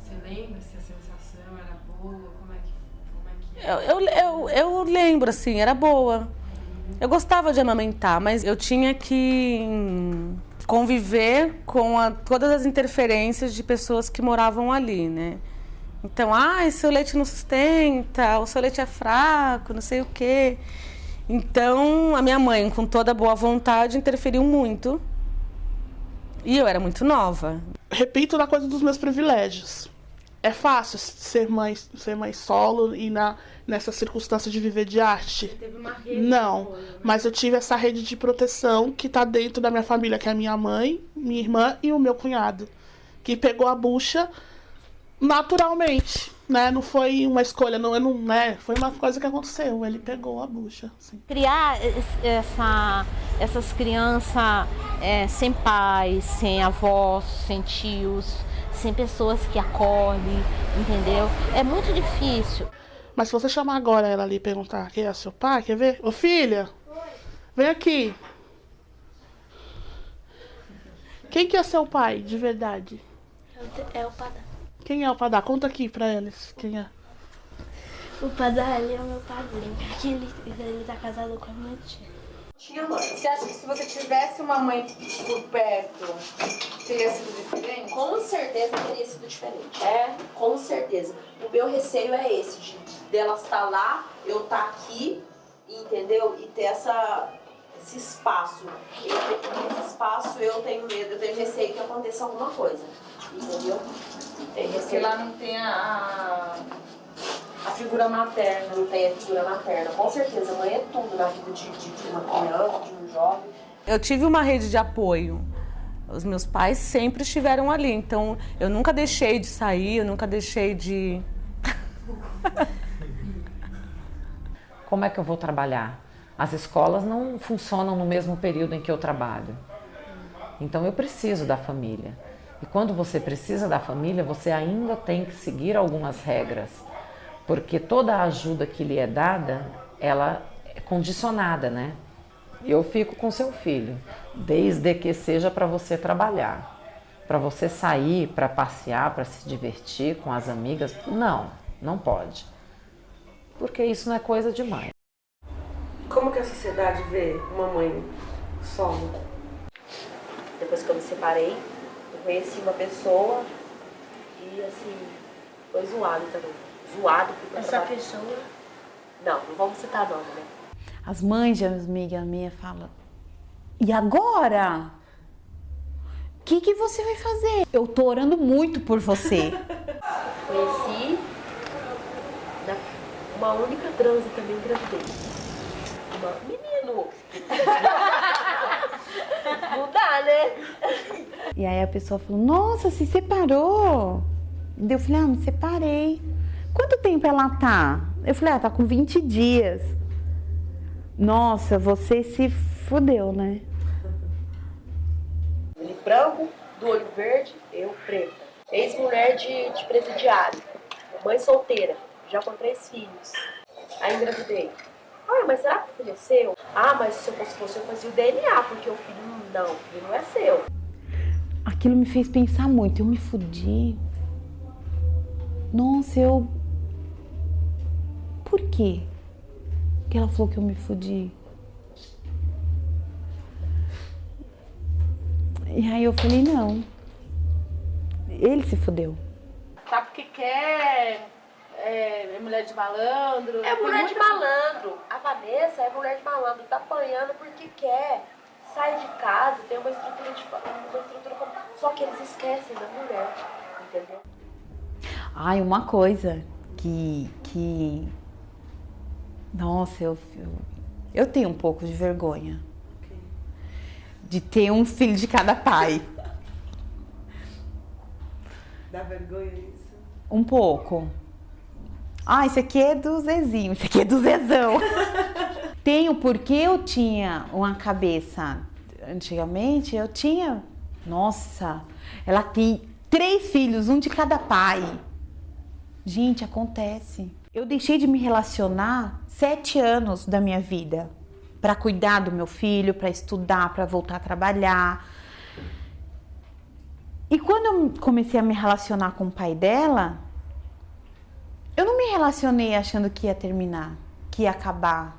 Você lembra se a sensação era boa? Como é que eu lembro, assim, era boa. Eu gostava de amamentar, mas eu tinha que conviver com todas as interferências de pessoas que moravam ali, né? Então, seu leite não sustenta, o seu leite é fraco, não sei o quê. Então, a minha mãe, com toda boa vontade, interferiu muito. E eu era muito nova. Repito na coisa dos meus privilégios. É fácil ser mãe solo e nessa circunstância de viver de arte? Você teve uma rede? Não, mas eu tive essa rede de proteção que está dentro da minha família, que é a minha mãe, minha irmã e o meu cunhado, que pegou a bucha naturalmente, né? Não foi uma escolha, foi uma coisa que aconteceu. Ele pegou a bucha. Assim. Criar essas crianças sem pais, sem avós, sem tios, sem pessoas que acolhem, entendeu? É muito difícil. Mas se você chamar agora ela ali e perguntar quem é seu pai, quer ver? Ô filha, vem aqui. Quem que é seu pai, de verdade? É o Padá. Quem é o Padá? Conta aqui pra eles quem é. O Padá, ele é o meu padrinho. Ele tá casado com a minha tia. Tinha mãe. Você acha que se você tivesse uma mãe por perto, teria sido diferente? Com certeza teria sido diferente. Com certeza. O meu receio é esse, dela estar lá, eu estar aqui, entendeu? E ter esse espaço. Nesse espaço eu tenho medo, eu tenho receio que aconteça alguma coisa. Entendeu? Porque lá não tem a figura materna. Não tem a figura materna. Com certeza, a mãe é tudo na vida de uma criança, de um jovem. Eu tive uma rede de apoio, Os meus pais sempre estiveram ali, então eu nunca deixei de sair, eu nunca deixei de... Como é que eu vou trabalhar? As escolas não funcionam no mesmo período em que eu trabalho. Então eu preciso da família. E quando você precisa da família, você ainda tem que seguir algumas regras. Porque toda a ajuda que lhe é dada, ela é condicionada, né? Eu fico com seu filho, desde que seja para você trabalhar. Para você sair, para passear, para se divertir com as amigas, não pode. Porque isso não é coisa de mãe. Como que a sociedade vê uma mãe solo? Depois que eu me separei, eu conheci uma pessoa e assim, foi zoado também. Zoado porque Essa pessoa? Não vamos citar nome, né? As mães de amiga minha falam, e agora? O que você vai fazer? Eu tô orando muito por você. Conheci uma única transa também engravidei. Menino! Não dá, né? E aí a pessoa falou, nossa, se separou? E eu falei, me separei. Quanto tempo ela tá? Eu falei, tá com 20 dias. Nossa, você se fudeu, né? Ele branco, do olho verde, eu preta. Ex-mulher de presidiário. Mãe solteira, já com 3 filhos. Aí engravidei. Mas será que o filho é seu? Mas se eu fosse você, eu fazia o DNA, porque o filho não é seu. Aquilo me fez pensar muito, eu me fudi. Nossa, Por quê? Que ela falou que eu me fudi. E aí eu falei, não. Ele se fudeu. Tá porque quer, é mulher de malandro. É mulher de malandro. A Vanessa é mulher de malandro, tá apanhando porque quer. Sai de casa, tem uma estrutura só que eles esquecem da mulher, entendeu? Uma coisa que nossa, eu tenho um pouco de vergonha de ter um filho de cada pai. Dá vergonha isso? Um pouco. Esse aqui é do Zezinho, esse aqui é do Zezão. Tenho porque eu tinha uma cabeça, antigamente eu tinha, nossa, ela tem 3 filhos, um de cada pai. Gente, acontece. Eu deixei de me relacionar 7 anos da minha vida para cuidar do meu filho, para estudar, para voltar a trabalhar. E quando eu comecei a me relacionar com o pai dela, eu não me relacionei achando que ia terminar, que ia acabar.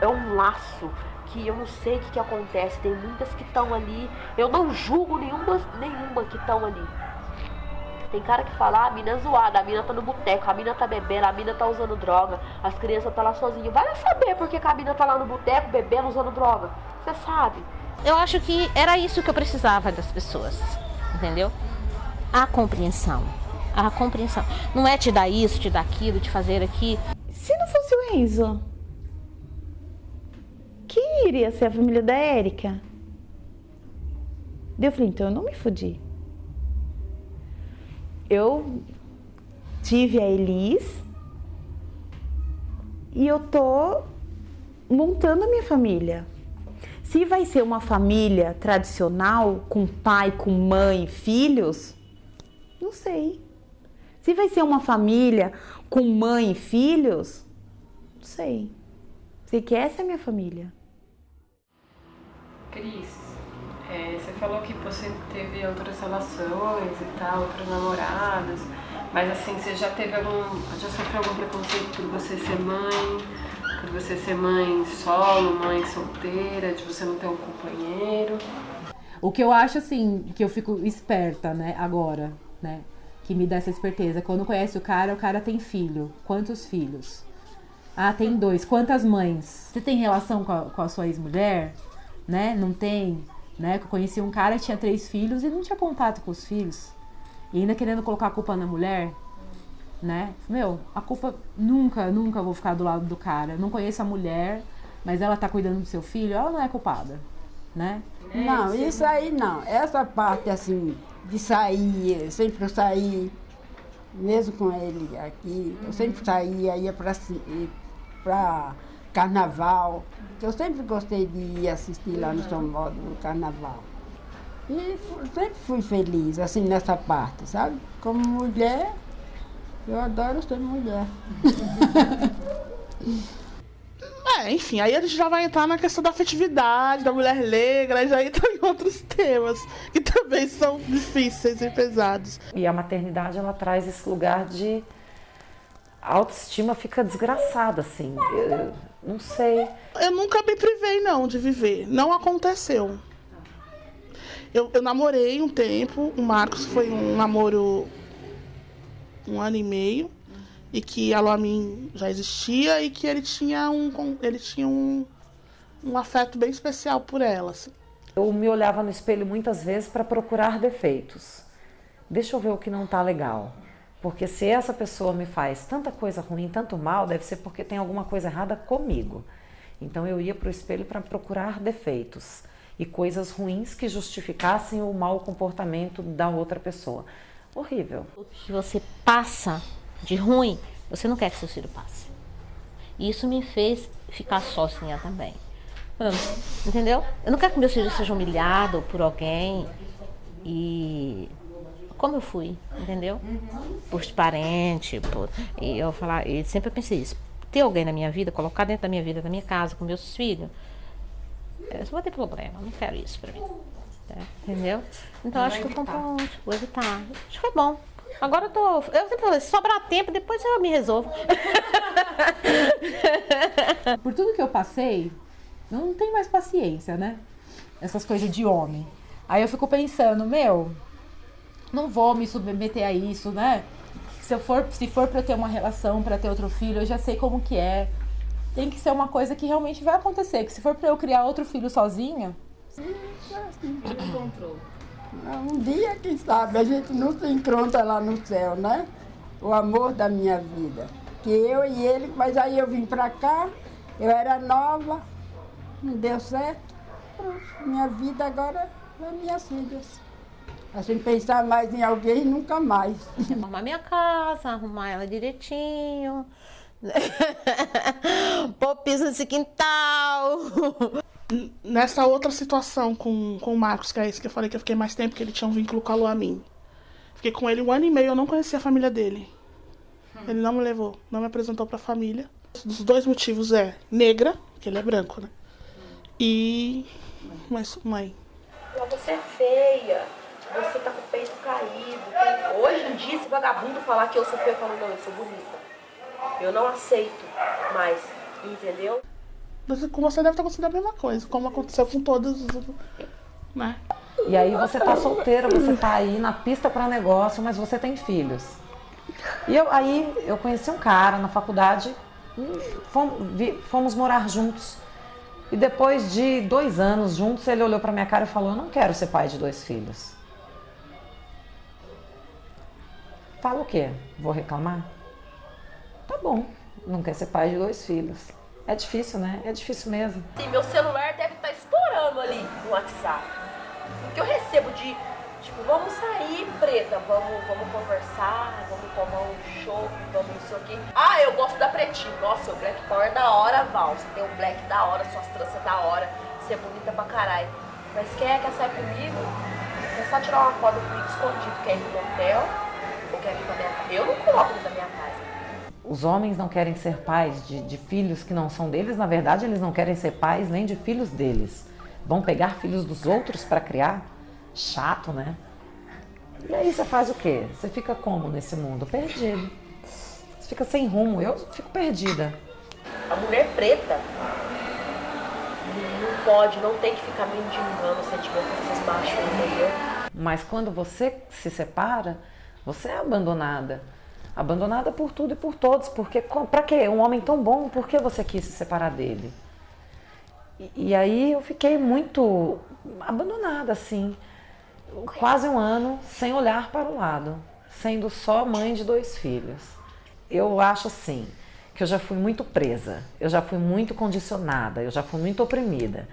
É um laço que eu não sei o que acontece. Tem muitas que estão ali. Eu não julgo nenhuma que estão ali. Tem cara que fala, a mina é zoada, a mina tá no boteco, a mina tá bebendo, a mina tá usando droga, as crianças tá lá sozinhas. Vai lá saber porque que a mina tá lá no boteco, bebendo, usando droga. Você sabe. Eu acho que era isso que eu precisava das pessoas, entendeu? A compreensão. A compreensão. Não é te dar isso, te dar aquilo, te fazer aqui. Se não fosse o Enzo, quem iria ser a família da Érica? Eu falei, então eu não me fudi. Eu tive a Elis e eu tô montando a minha família. Se vai ser uma família tradicional, com pai, com mãe, filhos, não sei. Se vai ser uma família com mãe e filhos, não sei. Sei que essa é a minha família. Cris, você falou que você teve outras relações e tal, outras namoradas, mas assim, você já sofreu algum preconceito por você ser mãe, por você ser mãe solo, mãe solteira, de você não ter um companheiro? O que eu acho, assim, que eu fico esperta, né, agora, né, que me dá essa esperteza, quando conhece o cara tem filho. Quantos filhos? Tem 2. Quantas mães? Você tem relação com a sua ex-mulher? Né? Não tem? Né? Eu conheci um cara que tinha 3 filhos e não tinha contato com os filhos. E ainda querendo colocar a culpa na mulher, né? A culpa nunca vou ficar do lado do cara. Não conheço a mulher, mas ela tá cuidando do seu filho, ela não é culpada. né? Não, isso aí não. Essa parte assim, de sair, sempre eu saí, mesmo com ele aqui, eu sempre saía, ia para carnaval. Eu sempre gostei de ir assistir lá no São Modo, no carnaval. E sempre fui feliz, assim, nessa parte, sabe? Como mulher, eu adoro ser mulher. Enfim, aí a gente já vai entrar na questão da afetividade, da mulher negra, já entra em outros temas, que também são difíceis e pesados. E a maternidade, ela traz esse lugar de... A autoestima fica desgraçada, assim. Eu não sei. Eu nunca me privei, não, de viver. Não aconteceu. Eu namorei um tempo, o Marcos foi um namoro 1 ano e meio, e que a Luamin já existia e que ele tinha um afeto bem especial por ela. Assim. Eu me olhava no espelho muitas vezes para procurar defeitos. Deixa eu ver o que não tá legal. Porque se essa pessoa me faz tanta coisa ruim, tanto mal, deve ser porque tem alguma coisa errada comigo. Então eu ia para o espelho para procurar defeitos e coisas ruins que justificassem o mau comportamento da outra pessoa. Horrível. O que você passa de ruim, você não quer que seu filho passe. E isso me fez ficar sozinha também. Entendeu? Eu não quero que meu filho seja humilhado por alguém. E como eu fui, entendeu? Por parente, e eu falar, e sempre pensei isso. Ter alguém na minha vida, colocar dentro da minha vida, da minha casa, com meus filhos, eu só vou ter problema, eu não quero isso pra mim. Entendeu? Então acho que eu pronto, vou evitar. Acho que foi bom. Agora eu sempre falei, se sobrar tempo, depois eu me resolvo. Por tudo que eu passei, eu não tenho mais paciência, né? Essas coisas de homem. Aí eu fico pensando, não vou me submeter a isso, né? Se for pra eu ter uma relação, pra ter outro filho, eu já sei como que é. Tem que ser uma coisa que realmente vai acontecer. Que se for pra eu criar outro filho sozinha... Encontrou. Um dia, quem sabe, a gente não se encontra lá no céu, né? O amor da minha vida. Que eu e ele, mas aí eu vim pra cá, eu era nova, não deu certo. Minha vida agora é minhas filhas. A gente pensar mais em alguém, nunca mais. Arrumar minha casa, arrumar ela direitinho. Pôr piso nesse quintal. Nessa outra situação com o Marcos, que é esse que eu falei que eu fiquei mais tempo, que ele tinha um vínculo com a Luamin. Fiquei com ele 1 ano e meio, eu não conhecia a família dele. Ele não me levou, não me apresentou pra família. Dos 2 motivos é negra, que ele é branco, né? E... Mas, mãe... Você é feia, você tá com o peito caído. Hoje em dia, esse vagabundo falar que eu sou feia, eu falo, não, eu sou bonita. Eu não aceito mais, entendeu? Com você deve estar acontecendo a mesma coisa, como aconteceu com todos, né? E aí você tá solteira, você tá aí na pista para negócio, mas você tem filhos. E aí eu conheci um cara na faculdade, fomos morar juntos. E depois de 2 anos juntos, ele olhou para minha cara e falou, eu não quero ser pai de 2 filhos. Fala o quê? Vou reclamar? Tá bom, não quer ser pai de 2 filhos. É difícil, né? É difícil mesmo. Sim, meu celular deve estar estourando ali no WhatsApp. O que eu recebo de, tipo, vamos sair, preta, vamos conversar, vamos tomar um show, vamos não sei o quê. Ah, eu gosto da pretinho. Nossa, o Black Power é da hora, Val. Você tem um black da hora, suas tranças da hora, você é bonita pra caralho. Mas quer sair comigo? É só tirar uma foto comigo escondido, quer ir pro hotel ou quer vir pra minha casa. Eu não coloco dentro da minha casa. Os homens não querem ser pais de filhos que não são deles, na verdade eles não querem ser pais nem de filhos deles. Vão pegar filhos dos outros para criar? Chato, né? E aí você faz o quê? Você fica como nesse mundo? Perdido. Você fica sem rumo, eu fico perdida. A mulher preta não pode, não tem que ficar mendigando o sentimento desses machos, entendeu? Mas quando você se separa, você é abandonada. Abandonada por tudo e por todos, porque pra quê? Um homem tão bom, por que você quis se separar dele? E aí eu fiquei muito abandonada, assim, quase 1 ano sem olhar para o lado, sendo só mãe de 2 filhos. Eu acho assim, que eu já fui muito presa, eu já fui muito condicionada, eu já fui muito oprimida.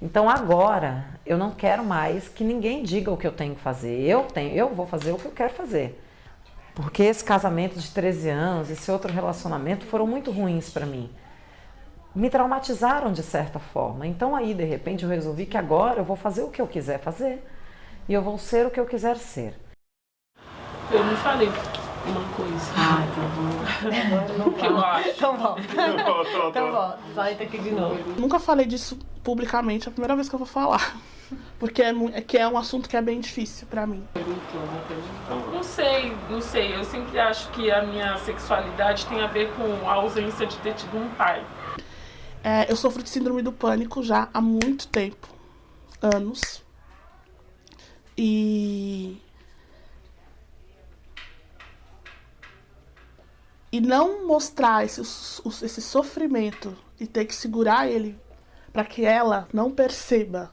Então agora eu não quero mais que ninguém diga o que eu tenho que fazer. Eu vou fazer o que eu quero fazer. Porque esse casamento de 13 anos, esse outro relacionamento foram muito ruins para mim. Me traumatizaram de certa forma. Então aí, de repente, eu resolvi que agora eu vou fazer o que eu quiser fazer. E eu vou ser o que eu quiser ser. Eu não falei uma coisa. Ai, tá bom. O que eu acho. Então volta. Então volta. Volta aqui de novo. Nunca falei disso publicamente, é a primeira vez que eu vou falar. Porque é um assunto que é bem difícil pra mim. Não sei. Eu sempre acho que a minha sexualidade tem a ver com a ausência de ter tido um pai. Eu sofro de síndrome do pânico já há muito tempo. Anos. E não mostrar esse sofrimento e ter que segurar ele para que ela não perceba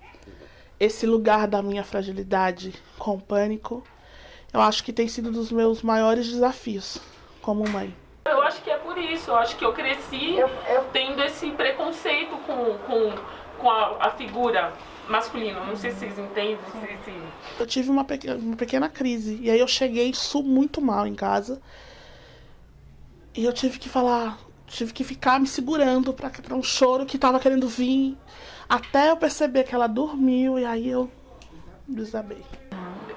esse lugar da minha fragilidade com o pânico, eu acho que tem sido um dos meus maiores desafios como mãe. Eu acho que é por isso, eu acho que eu cresci tendo esse preconceito com a figura masculina, não sei se vocês entendem. Eu tive uma pequena crise, e aí eu cheguei muito mal em casa, e eu tive que ficar me segurando para um choro que tava querendo vir, até eu perceber que ela dormiu, e aí eu desabei.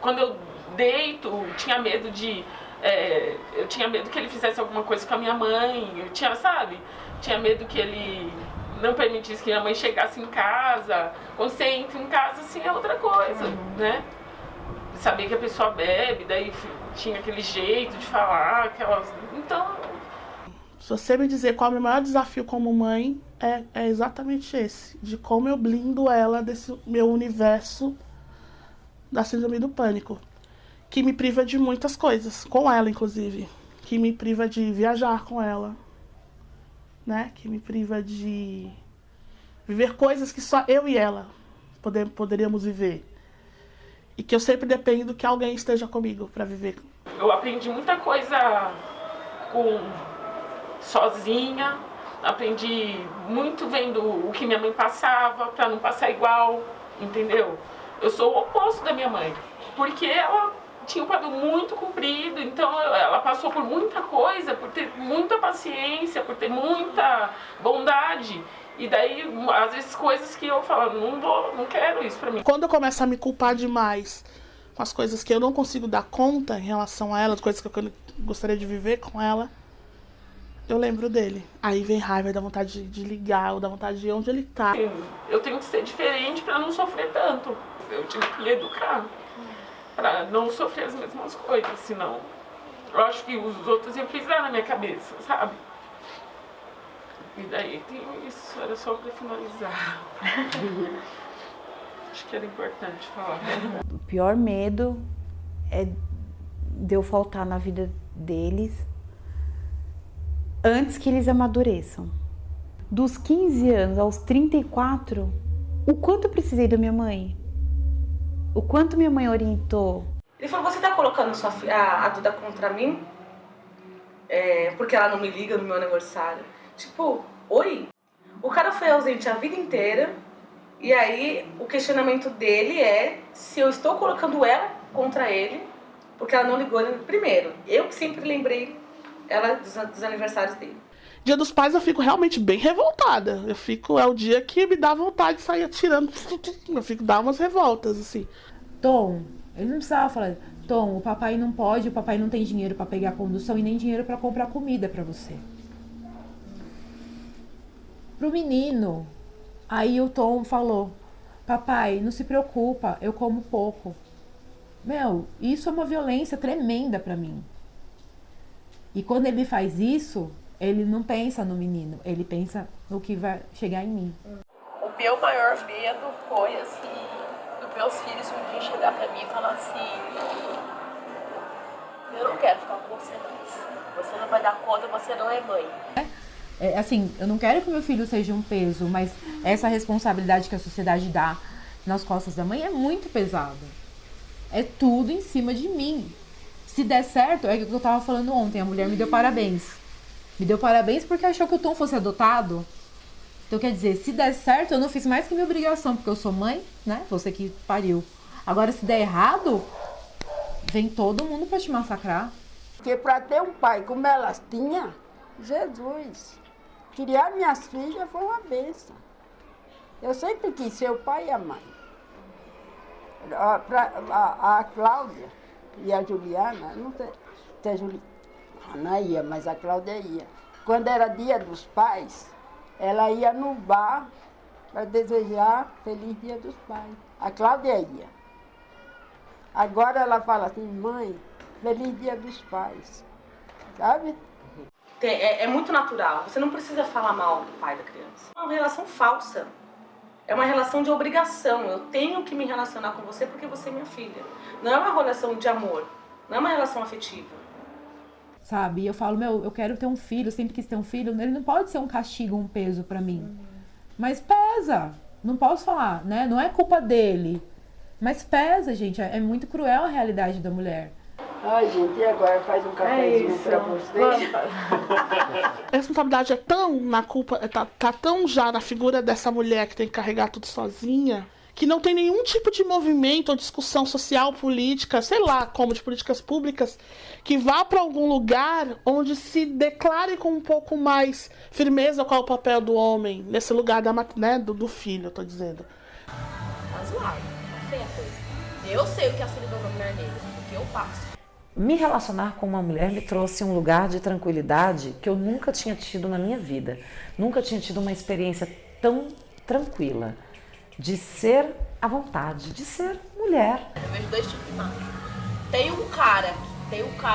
Quando eu deito, tinha medo eu tinha medo que ele fizesse alguma coisa com a minha mãe, tinha medo que ele não permitisse que minha mãe chegasse em casa. Quando você entra em casa, assim, é outra coisa, né? Saber que a pessoa bebe, daí tinha aquele jeito de falar, então... Se você me dizer qual é o meu maior desafio como mãe, é exatamente esse. De como eu blindo ela desse meu universo da síndrome do pânico. Que me priva de muitas coisas, com ela inclusive. Que me priva de viajar com ela. Né? Que me priva de viver coisas que só eu e ela poderíamos viver. E que eu sempre dependo que alguém esteja comigo para viver. Eu aprendi muita coisa sozinha, aprendi muito vendo o que minha mãe passava, para não passar igual, entendeu? Eu sou o oposto da minha mãe, porque ela tinha um pavio muito comprido, então ela passou por muita coisa, por ter muita paciência, por ter muita bondade. E daí, às vezes, coisas que eu falo, não quero isso pra mim. Quando eu começo a me culpar demais com as coisas que eu não consigo dar conta em relação a ela, as coisas que eu gostaria de viver com ela, eu lembro dele. Aí vem raiva, dá vontade de ligar, ou dá vontade de ir onde ele tá. Eu tenho que ser diferente pra não sofrer tanto. Eu tive que me educar pra não sofrer as mesmas coisas, senão eu acho que os outros iam pisar na minha cabeça, sabe? E daí tem isso, era só pra finalizar. Acho que era importante falar. O pior medo é de eu faltar na vida deles antes que eles amadureçam. Dos 15 anos aos 34, o quanto eu precisei da minha mãe? O quanto minha mãe orientou? Ele falou, você tá colocando a Duda contra mim? Porque ela não me liga no meu aniversário. Tipo, oi? O cara foi ausente a vida inteira. E aí, o questionamento dele é se eu estou colocando ela contra ele, porque ela não ligou primeiro. Eu que sempre lembrei ela dos aniversários dele. Dia dos Pais eu fico realmente bem revoltada. É o dia que me dá vontade de sair atirando. Dá umas revoltas, assim. Tom, ele não precisava falar, Tom, o papai não pode, o papai não tem dinheiro pra pegar a condução e nem dinheiro pra comprar comida pra você. Pro menino, aí o Tom falou, papai, não se preocupa, eu como pouco. Meu, isso é uma violência tremenda pra mim. E quando ele faz isso, ele não pensa no menino, ele pensa no que vai chegar em mim. O meu maior medo foi, assim, dos meus filhos um dia chegar pra mim e falar assim, eu não quero ficar com você mais. Você não vai dar conta, você não é mãe. Assim, eu não quero que meu filho seja um peso, mas essa responsabilidade que a sociedade dá nas costas da mãe é muito pesada. É tudo em cima de mim. Se der certo, é o que eu tava falando ontem, a mulher me deu parabéns. Me deu parabéns porque achou que o Tom fosse adotado. Então, quer dizer, se der certo, eu não fiz mais que minha obrigação, porque eu sou mãe, né? Você que pariu. Agora, se der errado, vem todo mundo pra te massacrar. Porque para ter um pai como elas tinham, Jesus, criar minhas filhas foi uma bênção. Eu sempre quis ser o pai e a mãe. A Cláudia e a Juliana, não sei se a Juliana ia, mas a Cláudia ia. Quando era dia dos pais, ela ia no bar para desejar feliz dia dos pais. A Cláudia ia. Agora ela fala assim, mãe, feliz dia dos pais. Sabe? É muito natural. Você não precisa falar mal do pai da criança. É uma relação falsa. É uma relação de obrigação. Eu tenho que me relacionar com você porque você é minha filha. Não é uma relação de amor. Não é uma relação afetiva. Sabe? Eu falo, eu quero ter um filho, eu sempre quis ter um filho. Ele não pode ser um castigo, um peso pra mim. Mas pesa. Não posso falar, né? Não é culpa dele. Mas pesa, gente. É muito cruel a realidade da mulher. Ai, gente, e agora faz um cafezinho pra vocês? A responsabilidade é tão na culpa, tá tão já na figura dessa mulher que tem que carregar tudo sozinha, que não tem nenhum tipo de movimento ou discussão social, política, sei lá, como de políticas públicas, que vá para algum lugar onde se declare com um pouco mais firmeza qual é o papel do homem, nesse lugar do filho, eu tô dizendo. Tá zoado, não tem a coisa. Eu sei o que é a solidão da mulher negra, porque eu passo. Me relacionar com uma mulher me trouxe um lugar de tranquilidade que eu nunca tinha tido na minha vida. Nunca tinha tido uma experiência tão tranquila. De ser à vontade, de ser mulher. Eu vejo dois tipos de macho. Tem um cara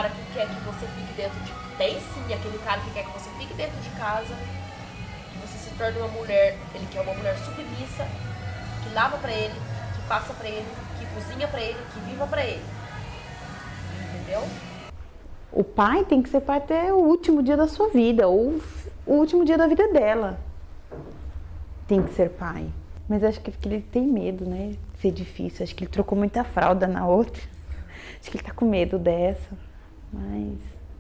que quer que você fique dentro de... Tem sim aquele cara que quer que você fique dentro de casa, que você se torne uma mulher, ele quer uma mulher submissa, que lava pra ele, que passa pra ele, que cozinha pra ele, que viva pra ele. Entendeu? O pai tem que ser pai até o último dia da sua vida, ou o último dia da vida dela. Tem que ser pai. Mas acho que ele tem medo, né? De ser difícil. Acho que ele trocou muita fralda na outra. Acho que ele tá com medo dessa. Mas...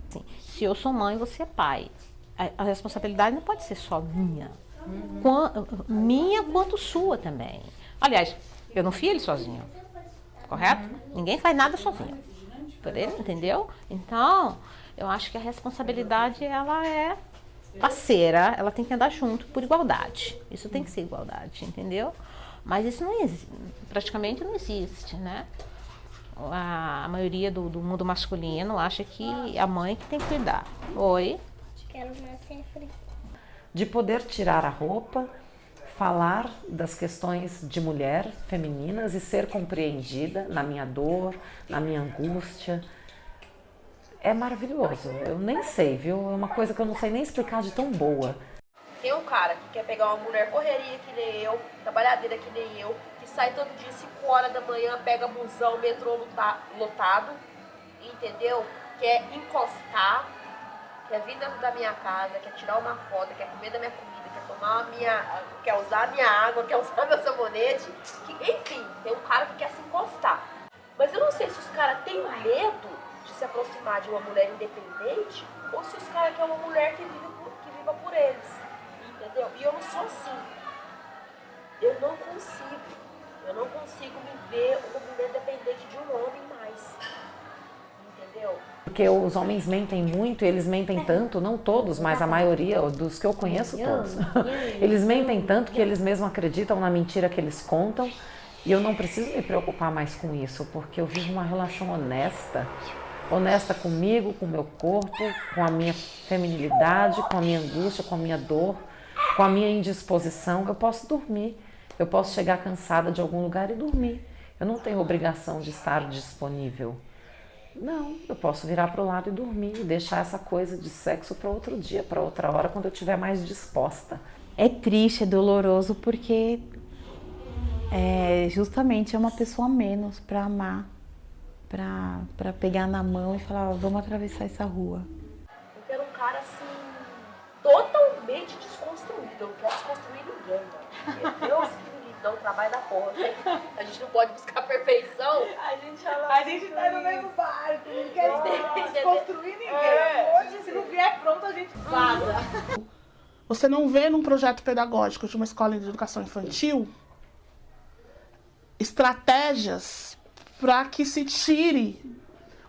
Sim. Se eu sou mãe, você é pai. A responsabilidade não pode ser só minha. Minha quanto sua também. Aliás, eu não fui ele sozinho. Correto? Ninguém faz nada sozinho. Por ele, entendeu? Então, eu acho que a responsabilidade, ela é parceira, ela tem que andar junto por igualdade. Isso tem que ser igualdade, entendeu? Mas isso não existe, praticamente não existe, né? A maioria do mundo masculino acha que a mãe que tem que cuidar. Oi? Quero nascer frio. De poder tirar a roupa, falar das questões de mulher, femininas e ser compreendida na minha dor, na minha angústia. É maravilhoso. Eu nem sei, viu? É uma coisa que eu não sei nem explicar de tão boa. Tem um cara que quer pegar uma mulher correria que nem eu, trabalhadeira que nem eu, que sai todo dia 5 horas da manhã, pega busão, metrô lotado, entendeu? Quer encostar, quer vir dentro da minha casa, quer tirar uma foto, quer comer da minha comida, quer usar a minha água, quer usar meu sabonete, enfim, tem um cara que quer se encostar. Mas eu não sei se os caras têm medo de se aproximar de uma mulher independente ou se os caras querem uma mulher que viva por eles, entendeu? E eu não sou assim. Eu não consigo me ver uma mulher dependente de um homem mais, entendeu? Porque os homens mentem muito, eles mentem tanto, não todos, mas a maioria dos que eu conheço, todos. Eles mentem tanto que eles mesmos acreditam na mentira que eles contam. E eu não preciso me preocupar mais com isso, porque eu vivo uma relação honesta comigo, com o meu corpo, com a minha feminilidade, com a minha angústia, com a minha dor, com a minha indisposição. Eu posso dormir, eu posso chegar cansada de algum lugar e dormir. Eu não tenho obrigação de estar disponível. Não, eu posso virar para o lado e dormir e deixar essa coisa de sexo para outro dia, para outra hora, quando eu estiver mais disposta. É triste, é doloroso, porque justamente é uma pessoa a menos para amar, para pegar na mão e falar, vamos atravessar essa rua. Eu quero um cara assim, totalmente desconstruído. Eu não quero desconstruir ninguém, né? Deus que me dá um trabalho da porra. A gente não pode buscar perfeição. A gente tá no mesmo barco, não quer desconstruir ninguém. Hoje, se não vier pronto, a gente vaza. Você não vê num projeto pedagógico de uma escola de educação infantil estratégias para que se tire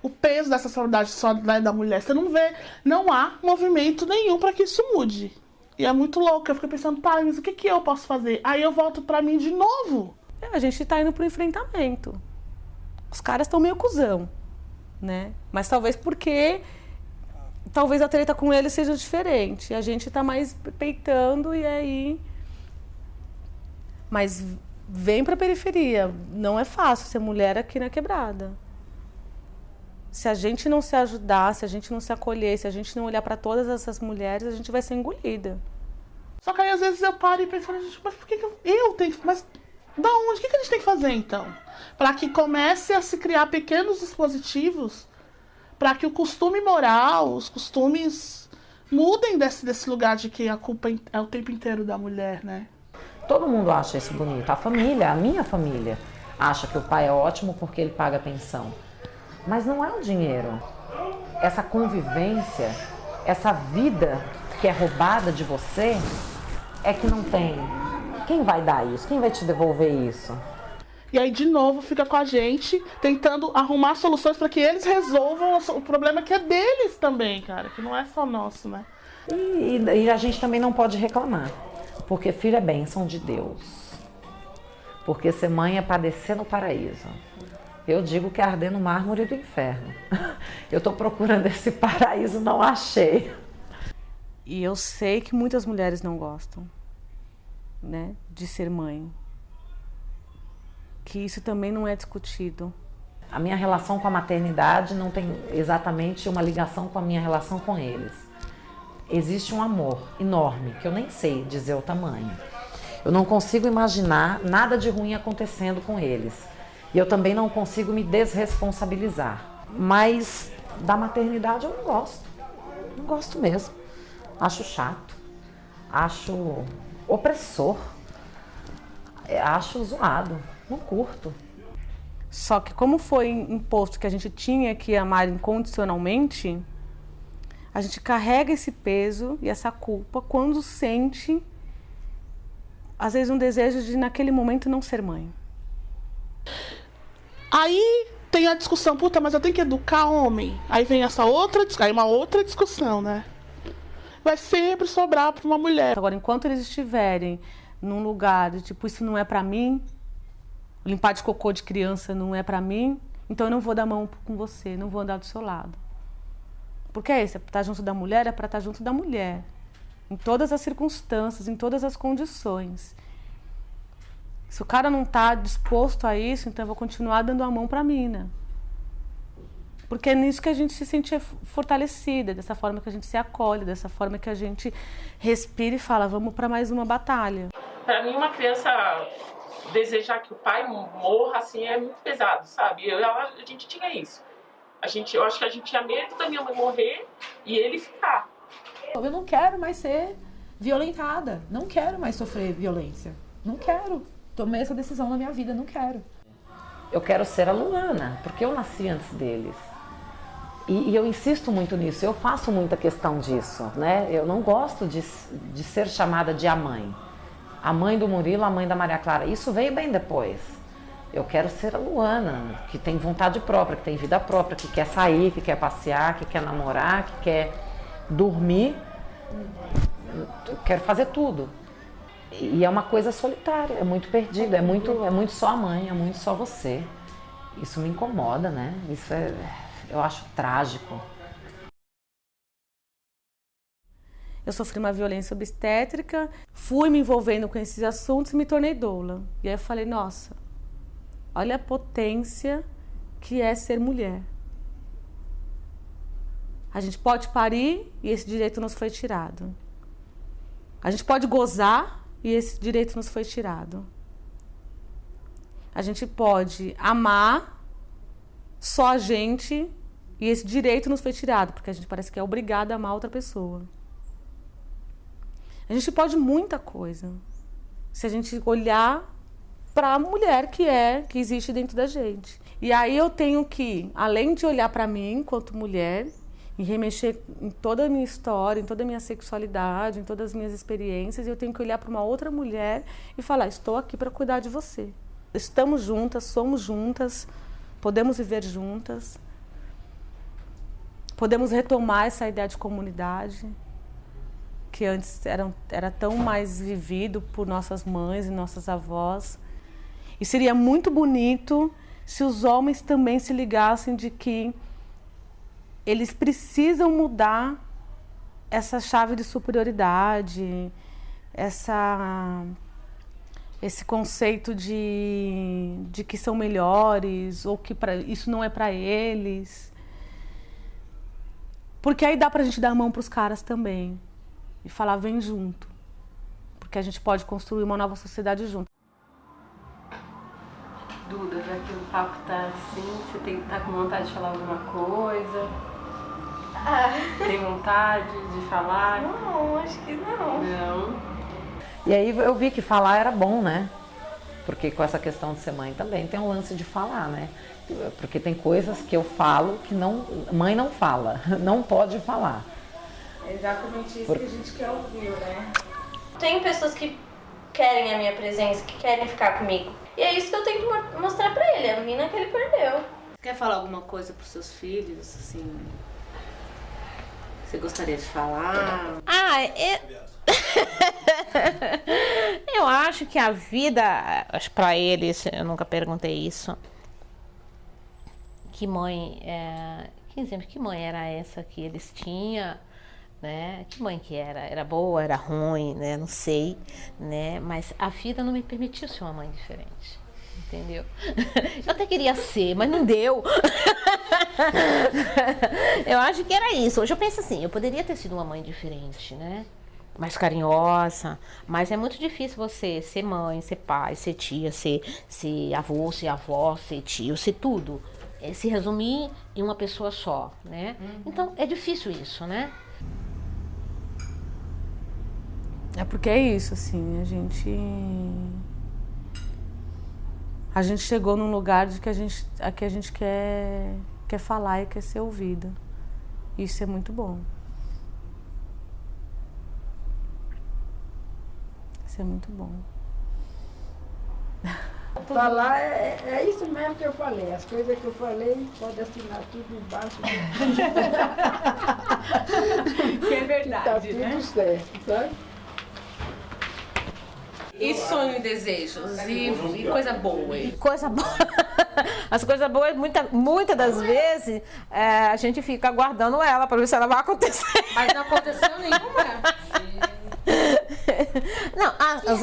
o peso dessa saudade só da mulher. Você não vê, não há movimento nenhum para que isso mude. E é muito louco, eu fico pensando, tá, mas o que eu posso fazer? Aí eu volto para mim de novo. A gente tá indo pro enfrentamento. Os caras estão meio cuzão, né? Mas talvez porque... Talvez a treta com eles seja diferente. A gente tá mais peitando e aí... Mas vem pra periferia. Não é fácil ser mulher aqui na quebrada. Se a gente não se ajudar, se a gente não se acolher, se a gente não olhar pra todas essas mulheres, a gente vai ser engolida. Só que aí às vezes eu paro e penso, mas por que eu tenho que... Mas da onde? O que a gente tem que fazer então? Para que comece a se criar pequenos dispositivos para que o costume moral, os costumes mudem desse lugar de que a culpa é o tempo inteiro da mulher, né? Todo mundo acha isso bonito. A família, a minha família, acha que o pai é ótimo porque ele paga a pensão. Mas não é o dinheiro. Essa convivência, essa vida que é roubada de você, é que não tem. Quem vai dar isso? Quem vai te devolver isso? E aí, de novo, fica com a gente, tentando arrumar soluções para que eles resolvam o problema que é deles também, cara, que não é só nosso, né? E a gente também não pode reclamar, porque filho é bênção de Deus. Porque ser mãe é padecer no paraíso. Eu digo que é arder no mármore do inferno. Eu tô procurando esse paraíso, não achei. E eu sei que muitas mulheres não gostam, né, de ser mãe. Que isso também não é discutido. A minha relação com a maternidade não tem exatamente uma ligação com a minha relação com eles. Existe um amor enorme, que eu nem sei dizer o tamanho. Eu não consigo imaginar nada de ruim acontecendo com eles. E eu também não consigo me desresponsabilizar. Mas da maternidade eu não gosto. Não gosto mesmo. Acho chato. Acho opressor. Acho zoado. Não curto. Só que como foi imposto que a gente tinha que amar incondicionalmente, a gente carrega esse peso e essa culpa quando sente, às vezes, um desejo de, naquele momento, não ser mãe. Aí tem a discussão, puta, mas eu tenho que educar homem. Aí vem uma outra discussão, né? Vai sempre sobrar para uma mulher. Agora, enquanto eles estiverem num lugar de, tipo, isso não é pra mim, limpar de cocô de criança não é pra mim, então eu não vou dar mão com você, não vou andar do seu lado. Porque é isso, é pra estar junto da mulher, é pra estar junto da mulher. Em todas as circunstâncias, em todas as condições. Se o cara não tá disposto a isso, então eu vou continuar dando a mão pra mina. Porque é nisso que a gente se sente fortalecida, dessa forma que a gente se acolhe, dessa forma que a gente respira e fala, vamos pra mais uma batalha. Pra mim, uma criança desejar que o pai morra, assim, é muito pesado, sabe? A gente tinha isso. Eu acho que a gente tinha medo da minha mãe morrer e ele ficar. Eu não quero mais ser violentada, não quero mais sofrer violência, não quero. Tomei essa decisão na minha vida, não quero. Eu quero ser a Luana, porque eu nasci antes deles. E eu insisto muito nisso, eu faço muita questão disso, né? Eu não gosto de ser chamada de a mãe. A mãe do Murilo, a mãe da Maria Clara, isso veio bem depois. Eu quero ser a Luana, que tem vontade própria, que tem vida própria, que quer sair, que quer passear, que quer namorar, que quer dormir. Eu quero fazer tudo. E é uma coisa solitária, é muito perdido, é muito só a mãe, é muito só você. Isso me incomoda, né? Isso eu acho trágico. Eu sofri uma violência obstétrica, fui me envolvendo com esses assuntos e me tornei doula. E aí eu falei, nossa, olha a potência que é ser mulher. A gente pode parir e esse direito nos foi tirado. A gente pode gozar e esse direito nos foi tirado. A gente pode amar só a gente e esse direito nos foi tirado, porque a gente parece que é obrigada a amar outra pessoa. A gente pode muita coisa se a gente olhar para a mulher que existe dentro da gente. E aí eu tenho que, além de olhar para mim enquanto mulher em remexer em toda a minha história, em toda a minha sexualidade, em todas as minhas experiências, e eu tenho que olhar para uma outra mulher e falar, estou aqui para cuidar de você. Estamos juntas, somos juntas, podemos viver juntas, podemos retomar essa ideia de comunidade, que antes era tão mais vivido por nossas mães e nossas avós. E seria muito bonito se os homens também se ligassem de que eles precisam mudar essa chave de superioridade, esse conceito de que são melhores ou que isso não é para eles. Porque aí dá pra gente dar a mão pros caras também e falar, vem junto. Porque a gente pode construir uma nova sociedade junto. Duda, já que o papo tá assim, você tá com vontade de falar alguma coisa? Tem vontade de falar? Não, acho que não. Não. E aí eu vi que falar era bom, né? Porque com essa questão de ser mãe também tem um lance de falar, né? Porque tem coisas que eu falo que mãe não fala, não pode falar. É exatamente isso que a gente quer ouvir, né? Tem pessoas que querem a minha presença, que querem ficar comigo. E é isso que eu tenho que mostrar pra ele, a menina que ele perdeu. Quer falar alguma coisa pros seus filhos, assim? Você gostaria de falar? Eu acho que a vida, para eles, eu nunca perguntei isso. Que mãe era essa que eles tinham, né? Que mãe que era? Era boa, era ruim, né? Não sei, né? Mas a vida não me permitiu ser uma mãe diferente. Entendeu? Eu até queria ser, mas não deu. Eu acho que era isso. Hoje eu penso assim, eu poderia ter sido uma mãe diferente, né? Mais carinhosa, mas é muito difícil você ser mãe, ser pai, ser tia, ser avô, ser avó, ser tio, ser tudo. Se resumir em uma pessoa só, né? Então é difícil isso, né? É porque é isso, assim, a gente chegou num lugar de que a gente quer falar e quer ser ouvida. Isso é muito bom. Isso é muito bom. Falar é isso mesmo que eu falei. As coisas que eu falei, pode assinar tudo embaixo. Que é verdade, tá tudo né? certo, sabe? E sonho e desejos? E coisa boa? Coisa boa. As coisas boas, muitas das vezes, a gente fica aguardando ela para ver se ela vai acontecer. Mas não aconteceu nenhuma? Não,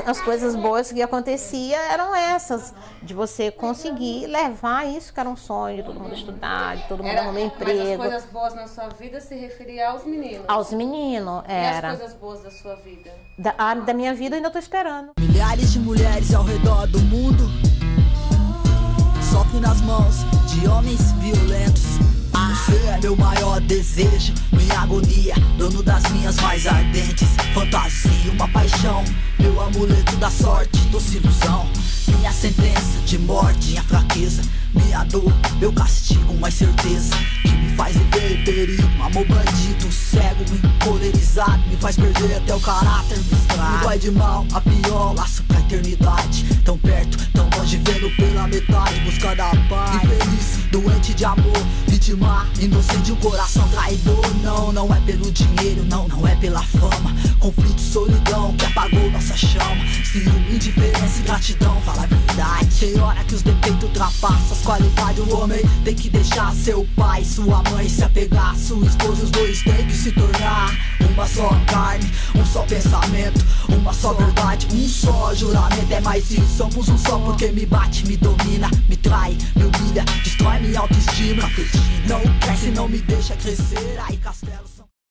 as coisas boas que aconteciam eram essas, de você conseguir levar isso que era um sonho, de todo mundo estudar, de todo mundo arrumar emprego. Mas as coisas boas na sua vida se referia aos meninos? Aos meninos, era. E as coisas boas da sua vida? Da minha vida eu ainda estou esperando. Milhares de mulheres ao redor do mundo sofrem nas mãos de homens violentos. Você é meu maior desejo, minha agonia, dono das minhas mais ardentes fantasia, uma paixão, meu amuleto da sorte, doce ilusão, minha sentença de morte, minha fraqueza, minha dor, meu castigo, mais certeza que me faz viver perigo, amor bandido, cego, encolerizado, me faz perder até o caráter, me vai de mal a pior, laço pra eternidade, tão perto, tão longe, vendo pela metade, busca da paz, infeliz, doente de amor, vítima, inocente, um coração traidor, não é pelo dinheiro, não é pela fama, conflito, solidão, que apagou nossa chama, ciúme, indiferença e gratidão, fala a verdade, tem hora que os defeitos ultrapassam as qualidades, o homem tem que deixar seu pai, sua mãe se apegar, sua esposa, os dois tem que se tornar uma só carne, um só pensamento, uma só verdade, um só juramento, é mais isso, somos um só, porque me bate, me domina, me trai, me humilha, destrói minha autoestima, não cresce, não me deixa crescer, aí castelo